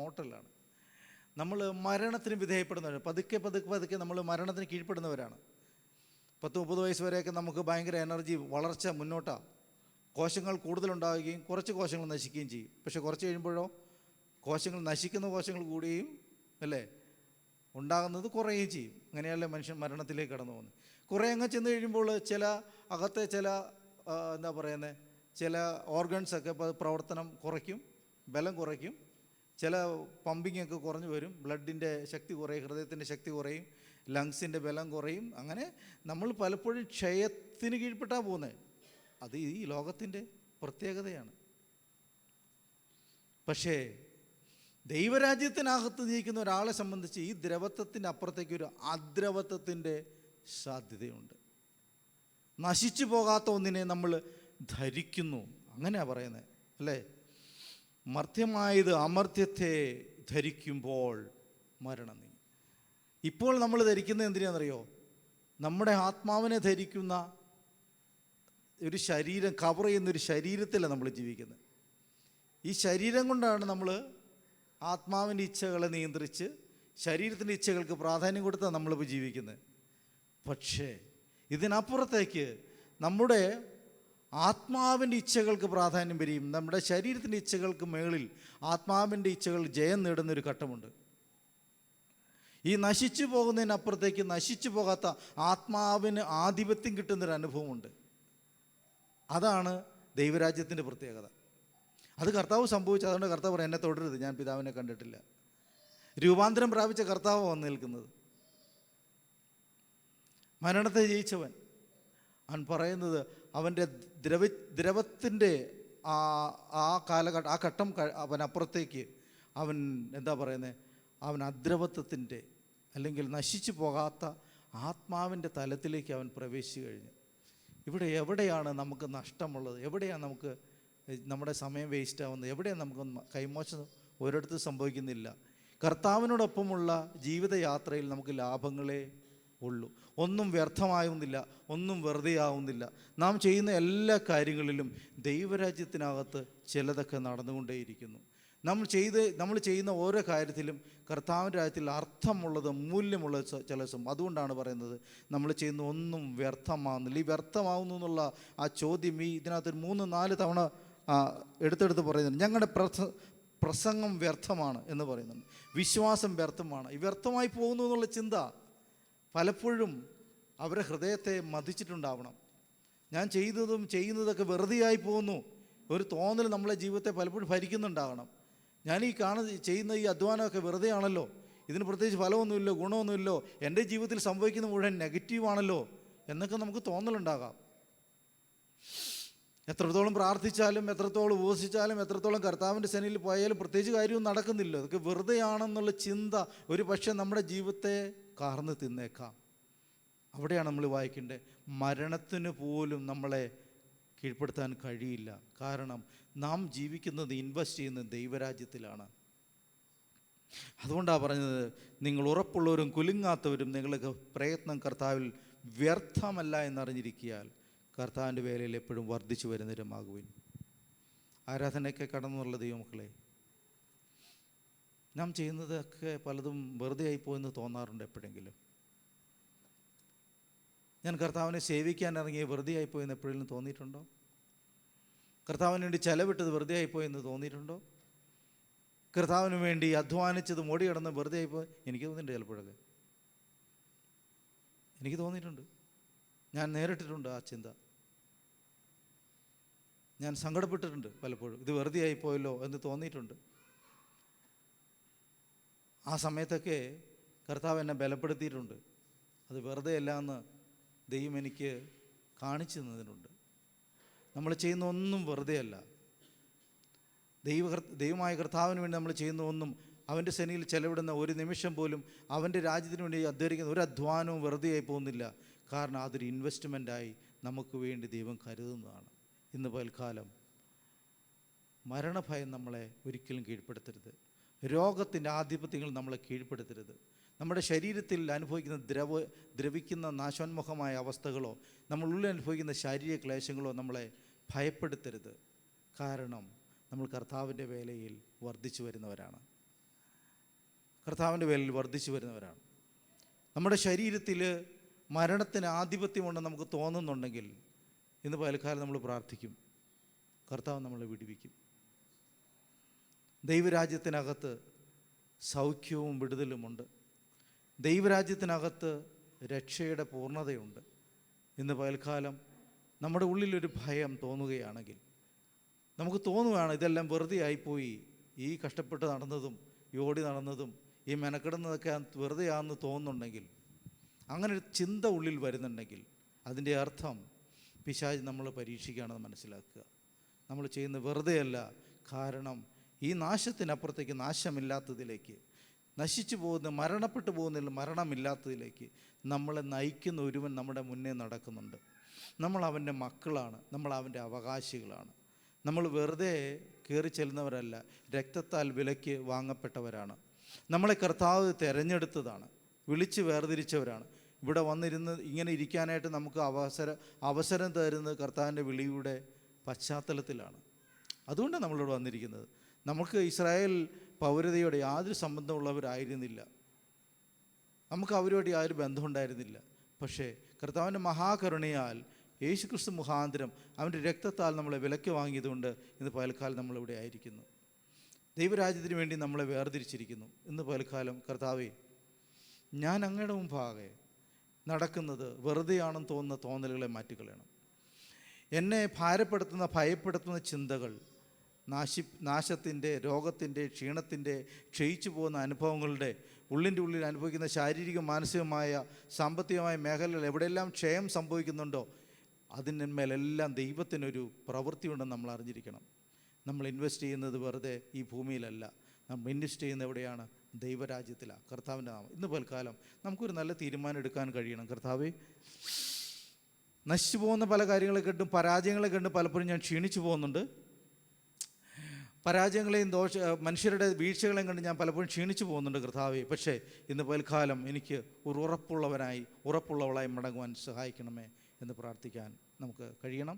മോട്ടലാണ്. നമ്മൾ മരണത്തിന് വിധേയപ്പെടുന്നവരാണ്. പതുക്കെ പതുക്കെ പതുക്കെ നമ്മൾ മരണത്തിന് കീഴ്പ്പെടുന്നവരാണ്. 10-30 വയസ്സ് വരെയൊക്കെ നമുക്ക് ഭയങ്കര എനർജി, വളർച്ച, മുന്നോട്ടാണ്. കോശങ്ങൾ കൂടുതലുണ്ടാവുകയും കുറച്ച് കോശങ്ങൾ നശിക്കുകയും ചെയ്യും. പക്ഷെ കുറച്ച് കഴിയുമ്പോഴോ കോശങ്ങൾ നശിക്കുന്ന കോശങ്ങൾ കൂടുകയും അല്ലേ, ഉണ്ടാകുന്നത് കുറയുകയും ചെയ്യും. അങ്ങനെയല്ലേ മനുഷ്യൻ മരണത്തിലേക്ക് കടന്നു പോകുന്നത്. കുറേ അങ്ങ് ചെന്ന് കഴിയുമ്പോൾ ചില അകത്തെ ചില എന്താ പറയുന്നത്, ചില ഓർഗൻസൊക്കെ പ്രവർത്തനം കുറയ്ക്കും, ബലം കുറയ്ക്കും. ചില പമ്പിങ്ങൊക്കെ കുറഞ്ഞു വരും, ബ്ലഡിൻ്റെ ശക്തി കുറയും, ഹൃദയത്തിൻ്റെ ശക്തി കുറയും, ലങ്സിൻ്റെ ബലം കുറയും. അങ്ങനെ നമ്മൾ പലപ്പോഴും ക്ഷയത്തിന് കീഴ്പ്പെട്ടാണ് പോകുന്നത്. അത് ഈ ലോകത്തിൻ്റെ പ്രത്യേകതയാണ്. പക്ഷേ ദൈവരാജ്യത്തിനകത്ത് ജീവിക്കുന്ന ഒരാളെ സംബന്ധിച്ച് ഈ ദ്രവത്വത്തിൻ്റെ അപ്പുറത്തേക്കൊരു അദ്രവത്വത്തിൻ്റെ സാധ്യതയുണ്ട്. നശിച്ചു പോകാത്ത ഒന്നിനെ നമ്മൾ ധരിക്കുന്നു, അങ്ങനെയാണ് പറയുന്നത് അല്ലേ. മർത്യമായത് അമർത്യത്തെ ധരിക്കുമ്പോൾ മരണം നീങ്ങി. ഇപ്പോൾ നമ്മൾ ധരിക്കുന്നത് എന്തിനാണെന്നറിയോ? നമ്മുടെ ആത്മാവിനെ ധരിക്കുന്ന ഒരു ശരീരം, കവർ ചെയ്യുന്നൊരു ശരീരത്തിലാണ് നമ്മൾ ജീവിക്കുന്നത്. ഈ ശരീരം കൊണ്ടാണ് നമ്മൾ ആത്മാവിൻ്റെ ഇച്ഛകളെ നിയന്ത്രിച്ച് ശരീരത്തിൻ്റെ ഇച്ഛകൾക്ക് പ്രാധാന്യം കൊടുത്താണ് നമ്മളിപ്പോൾ ജീവിക്കുന്നത്. പക്ഷേ ഇതിനപ്പുറത്തേക്ക് നമ്മുടെ ആത്മാവിൻ്റെ ഇച്ഛകൾക്ക് പ്രാധാന്യം വരികയും നമ്മുടെ ശരീരത്തിൻ്റെ ഇച്ഛകൾക്ക് മേളിൽ ആത്മാവിൻ്റെ ഇച്ഛകൾ ജയം നേടുന്നൊരു ഘട്ടമുണ്ട്. ഈ നശിച്ചു പോകുന്നതിനപ്പുറത്തേക്ക് നശിച്ചു പോകാത്ത ആത്മാവിന് ആധിപത്യം കിട്ടുന്നൊരു അനുഭവമുണ്ട്. അതാണ് ദൈവരാജ്യത്തിൻ്റെ പ്രത്യേകത. അത് കർത്താവ് സംഭവിച്ചു. അതുകൊണ്ട് കർത്താവ് പറയും, എന്നെ തൊടരുത്, ഞാൻ പിതാവിനെ കണ്ടിട്ടില്ല. രൂപാന്തരം പ്രാപിച്ച കർത്താവ് വന്ന് നിൽക്കുന്നത്, മരണത്തെ ജയിച്ചവൻ. അവൻ പറയുന്നത് അവൻ്റെ ദ്രവത്തിൻ്റെ ആ കാലഘട്ടം, ആ ഘട്ടം അവനപ്പുറത്തേക്ക് അവൻ എന്താ പറയുന്നത്, അവൻ അദ്രവത്വത്തിൻ്റെ അല്ലെങ്കിൽ നശിച്ചു പോകാത്ത ആത്മാവിൻ്റെ തലത്തിലേക്ക് അവൻ പ്രവേശിച്ചു കഴിഞ്ഞു. ഇവിടെ എവിടെയാണ് നമുക്ക് നഷ്ടമുള്ളത്? എവിടെയാണ് നമുക്ക് നമ്മുടെ സമയം വേസ്റ്റ് ആവുന്നത്? എവിടെയാണ് നമുക്ക് കൈമോശം? ഒരിടത്തും സംഭവിക്കുന്നില്ല. കർത്താവിനോടൊപ്പമുള്ള ജീവിതയാത്രയിൽ നമുക്ക് ലാഭങ്ങളേ ഉള്ളൂ. ഒന്നും വ്യർത്ഥമാവുന്നില്ല, ഒന്നും വെറുതെ ആവുന്നില്ല. നാം ചെയ്യുന്ന എല്ലാ കാര്യങ്ങളിലും ദൈവരാജ്യത്തിനകത്ത് ചിലതൊക്കെ നടന്നുകൊണ്ടേയിരിക്കുന്നു. നമ്മൾ ചെയ്യുന്ന ഓരോ കാര്യത്തിലും കർത്താവിൻ്റെ രാജ്യത്തിൽ അർത്ഥമുള്ളത്, മൂല്യമുള്ളത് ചില ദിവസം. അതുകൊണ്ടാണ് പറയുന്നത് നമ്മൾ ചെയ്യുന്ന ഒന്നും വ്യർത്ഥമാവുന്നില്ല. ഈ വ്യർത്ഥമാവുന്നു എന്നുള്ള ആ ചോദ്യം ഇതിനകത്ത് 3-4 തവണ എടുത്തെടുത്ത് പറയുന്നുണ്ട്. ഞങ്ങളുടെ പ്രസംഗം വ്യർത്ഥമാണ് എന്ന് പറയുന്നുണ്ട്. വിശ്വാസം വ്യർത്ഥമാണ്. ഈ വ്യർത്ഥമായി പോകുന്നു എന്നുള്ള ചിന്ത പലപ്പോഴും അവരുടെ ഹൃദയത്തെ മതിച്ചിട്ടുണ്ടാവണം. ഞാൻ ചെയ്യുന്നതൊക്കെ വെറുതെയായി പോകുന്നു ഒരു തോന്നൽ നമ്മളെ ജീവിതത്തെ പലപ്പോഴും ഭരിക്കുന്നുണ്ടാകണം. ഞാൻ ചെയ്യുന്ന ഈ അധ്വാനമൊക്കെ വെറുതെ ആണല്ലോ, ഇതിന് പ്രത്യേകിച്ച് ഫലമൊന്നുമില്ലോ, ഗുണമൊന്നുമില്ലോ, എൻ്റെ ജീവിതത്തിൽ സംഭവിക്കുന്ന മുഴുവൻ നെഗറ്റീവാണല്ലോ എന്നൊക്കെ നമുക്ക് തോന്നലുണ്ടാകാം. എത്രത്തോളം പ്രാർത്ഥിച്ചാലും, എത്രത്തോളം ഉപവസിച്ചാലും, എത്രത്തോളം കർത്താവിൻ്റെ സന്നിധിയിൽ പോയാലും പ്രത്യേകിച്ച് കാര്യമൊന്നും നടക്കുന്നില്ല. അതൊക്കെ വെറുതെയാണെന്നുള്ള ചിന്ത ഒരു പക്ഷേ നമ്മുടെ ജീവിതത്തെ കാർന്ന് തിന്നേക്കാം. അവിടെയാണ് നമ്മൾ വായിക്കേണ്ടത്. മരണത്തിന് പോലും നമ്മളെ കീഴ്പ്പെടുത്താൻ കഴിയില്ല. കാരണം നാം ജീവിക്കുന്നത്, ഇൻവെസ്റ്റ് ചെയ്യുന്നത് ദൈവരാജ്യത്തിലാണ്. അതുകൊണ്ടാണ് പറഞ്ഞത്, നിങ്ങൾ ഉറപ്പുള്ളവരും കുലുങ്ങാത്തവരും നിങ്ങളുടെ പ്രയത്നം കർത്താവിൽ വ്യർത്ഥമല്ല എന്നറിഞ്ഞിരിക്കിയാൽ കർത്താവിൻ്റെ വേലയിൽ എപ്പോഴും വർദ്ധിച്ചു വരുന്നവരുമാകുവിൻ. ആരാധനയൊക്കെ കടന്നുള്ള ദൈവമക്കളെ, നാം ചെയ്യുന്നതൊക്കെ പലതും വെറുതെ ആയിപ്പോയെന്ന് തോന്നാറുണ്ട് എപ്പോഴെങ്കിലും. ഞാൻ കർത്താവിനെ സേവിക്കാൻ ഇറങ്ങി വെറുതെ ആയിപ്പോയെന്ന് എപ്പോഴെങ്കിലും തോന്നിയിട്ടുണ്ടോ? കർത്താവിന് വേണ്ടി ചെലവിട്ടത് വെറുതെ ആയിപ്പോയെന്ന് തോന്നിയിട്ടുണ്ടോ? കർത്താവിന് വേണ്ടി അധ്വാനിച്ചത് മോടി കിടന്ന് വെറുതെ ആയിപ്പോയി എനിക്ക് തോന്നിയിട്ടുണ്ട്. ചിലപ്പോഴൊക്കെ എനിക്ക് തോന്നിയിട്ടുണ്ട്. ഞാൻ നേരിട്ടിട്ടുണ്ട് ആ ചിന്ത. ഞാൻ സങ്കടപ്പെട്ടിട്ടുണ്ട് പലപ്പോഴും, ഇത് വെറുതെ ആയിപ്പോയല്ലോ എന്ന് തോന്നിയിട്ടുണ്ട്. ആ സമയത്തൊക്കെ കർത്താവ് എന്നെ ബലപ്പെടുത്തിയിട്ടുണ്ട്. അത് വെറുതെ അല്ല എന്ന് ദൈവം എനിക്ക് കാണിച്ചു തന്നതിനുണ്ട്. നമ്മൾ ചെയ്യുന്ന ഒന്നും വെറുതെ അല്ല. ദൈവമായ കർത്താവിന് വേണ്ടി നമ്മൾ ചെയ്യുന്ന ഒന്നും, അവൻ്റെ സെനയിൽ ചെലവിടുന്ന ഒരു നിമിഷം പോലും അവൻ്റെ രാജ്യത്തിന് വേണ്ടി അധ്വാനിക്കുന്ന ഒരു അധ്വാനവും വെറുതെ ആയി പോകുന്നില്ല. കാരണം അതൊരു ഇൻവെസ്റ്റ്മെൻറ്റായി നമുക്ക് വേണ്ടി ദൈവം കരുതുന്നതാണ്. ഇന്ന് പൽക്കാലം മരണഭയം നമ്മളെ ഒരിക്കലും കീഴ്പ്പെടുത്തരുത്. രോഗത്തിൻ്റെ ആധിപത്യങ്ങൾ നമ്മളെ കീഴ്പ്പെടുത്തരുത്. നമ്മുടെ ശരീരത്തിൽ അനുഭവിക്കുന്ന ദ്രവിക്കുന്ന നാശോന്മുഖമായ അവസ്ഥകളോ നമ്മളുള്ളിൽ അനുഭവിക്കുന്ന ശാരീരിക ക്ലേശങ്ങളോ നമ്മളെ ഭയപ്പെടുത്തരുത്. കാരണം നമ്മൾ കർത്താവിൻ്റെ വേലയിൽ വർദ്ധിച്ചു വരുന്നവരാണ്. കർത്താവിൻ്റെ വേലയിൽ വർദ്ധിച്ചു വരുന്നവരാണ്. നമ്മുടെ ശരീരത്തിൽ മരണത്തിന് ആധിപത്യമുണ്ടെന്ന് നമുക്ക് തോന്നുന്നുണ്ടെങ്കിൽ ഇന്ന് പകൽക്കാലം നമ്മൾ പ്രാർത്ഥിക്കും, കർത്താവ് നമ്മളെ വിടുവിക്കും. ദൈവരാജ്യത്തിനകത്ത് സൗഖ്യവും വിടുതലുമുണ്ട്. ദൈവരാജ്യത്തിനകത്ത് രക്ഷയുടെ പൂർണ്ണതയുണ്ട്. ഇന്ന് പകൽക്കാലം നമ്മുടെ ഉള്ളിലൊരു ഭയം തോന്നുകയാണെങ്കിൽ, നമുക്ക് തോന്നുകയാണ് ഇതെല്ലാം വെറുതെ ആയിപ്പോയി, ഈ കഷ്ടപ്പെട്ട് നടന്നതും ഈ ഓടി നടന്നതും ഈ മെനക്കെടുന്നതൊക്കെ വെറുതെ ആണെന്ന് തോന്നുന്നുണ്ടെങ്കിൽ, അങ്ങനെ ഒരു ചിന്ത ഉള്ളിൽ വരുന്നുണ്ടെങ്കിൽ അതിൻ്റെ അർത്ഥം പിശാച് നമ്മൾ പരീക്ഷിക്കുകയാണെന്ന് മനസ്സിലാക്കുക. നമ്മൾ ചെയ്യുന്നത് വെറുതെയല്ല. കാരണം ഈ നാശത്തിനപ്പുറത്തേക്ക് നാശമില്ലാത്തതിലേക്ക്, നശിച്ചു പോകുന്ന മരണപ്പെട്ടു പോകുന്നതിൽ മരണമില്ലാത്തതിലേക്ക് നമ്മളെ നയിക്കുന്ന ഒരുവൻ നമ്മുടെ മുന്നേ നടക്കുന്നുണ്ട്. നമ്മൾ അവൻ്റെ മക്കളാണ്, നമ്മൾ അവൻ്റെ അവകാശികളാണ്. നമ്മൾ വെറുതെ കയറി ചെല്ലുന്നവരല്ല, രക്തത്താൽ വിലയ്ക്ക് വാങ്ങപ്പെട്ടവരാണ്. നമ്മളെ കർത്താവ് തിരഞ്ഞെടുത്തതാണ്, വിളിച്ച് വേർതിരിച്ചവരാണ്. ഇവിടെ വന്നിരുന്ന് ഇങ്ങനെ ഇരിക്കാനായിട്ട് നമുക്ക് അവസരം തരുന്നത് കർത്താവിൻ്റെ വിളിയുടെ പശ്ചാത്തലത്തിലാണ്. അതുകൊണ്ടാണ് നമ്മളിവിടെ വന്നിരിക്കുന്നത്. നമുക്ക് ഇസ്രായേൽ പൗരതയോടെ യാതൊരു സംബന്ധമുള്ളവരായിരുന്നില്ല, നമുക്ക് അവരോട് യാതൊരു ബന്ധമുണ്ടായിരുന്നില്ല. പക്ഷേ കർത്താവിൻ്റെ മഹാകരുണയാൽ യേശുക്രിസ്തു മുഖാന്തരം അവൻ്റെ രക്തത്താൽ നമ്മളെ വിലയ്ക്ക് വാങ്ങിയതുകൊണ്ട് ഇന്ന് പകൽക്കാലം നമ്മളിവിടെ ആയിരിക്കുന്നു. ദൈവരാജ്യത്തിന് വേണ്ടി നമ്മളെ വേർതിരിച്ചിരിക്കുന്നു. ഇന്ന് പകൽക്കാലം കർത്താവേ, ഞാൻ അങ്ങയുടെ മുമ്പാകെ നടക്കുന്നത് വെറുതെയാണെന്ന് തോന്നുന്ന തോന്നലുകളെ മാറ്റിക്കളയണം. എന്നെ ഭാരപ്പെടുത്തുന്ന ഭയപ്പെടുത്തുന്ന ചിന്തകൾ, നാശത്തിൻ്റെ, രോഗത്തിൻ്റെ, ക്ഷീണത്തിൻ്റെ, ക്ഷയിച്ചു പോകുന്ന അനുഭവങ്ങളുടെ, ഉള്ളിൻ്റെ ഉള്ളിൽ അനുഭവിക്കുന്ന ശാരീരിക മാനസികമായ സാമ്പത്തികമായ മേഖലകൾ എവിടെയെല്ലാം ക്ഷയം സംഭവിക്കുന്നുണ്ടോ അതിൻ്റെ മേലെല്ലാം ദൈവത്തിനൊരു പ്രവൃത്തിയുണ്ടെന്ന് നമ്മൾ അറിഞ്ഞിരിക്കണം. നമ്മൾ ഇൻവെസ്റ്റ് ചെയ്യുന്നത് വെറുതെ ഈ ഭൂമിയിലല്ല, നമ്മൾ ഇൻവെസ്റ്റ് ചെയ്യുന്നത് എവിടെയാണ്? ദൈവരാജ്യത്തിലാണ്, കർത്താവിൻ്റെ നാമം. ഇന്ന് പൽക്കാലം നമുക്കൊരു നല്ല തീരുമാനം എടുക്കാൻ കഴിയണം. കർത്താവേ, നശിച്ചു പോകുന്ന പല കാര്യങ്ങളെ കണ്ടും പരാജയങ്ങളെ കണ്ടും പലപ്പോഴും ഞാൻ ക്ഷീണിച്ചു പോകുന്നുണ്ട്. പരാജയങ്ങളെയും മനുഷ്യരുടെ വീഴ്ചകളെയും കണ്ട് ഞാൻ പലപ്പോഴും ക്ഷീണിച്ചു പോകുന്നുണ്ട് കർത്താവേ. പക്ഷേ ഇന്ന് പൽക്കാലം എനിക്ക് ഒരു ഉറപ്പുള്ളവളായി മടങ്ങുവാൻ സഹായിക്കണമേ എന്ന് പ്രാർത്ഥിക്കാൻ നമുക്ക് കഴിയണം.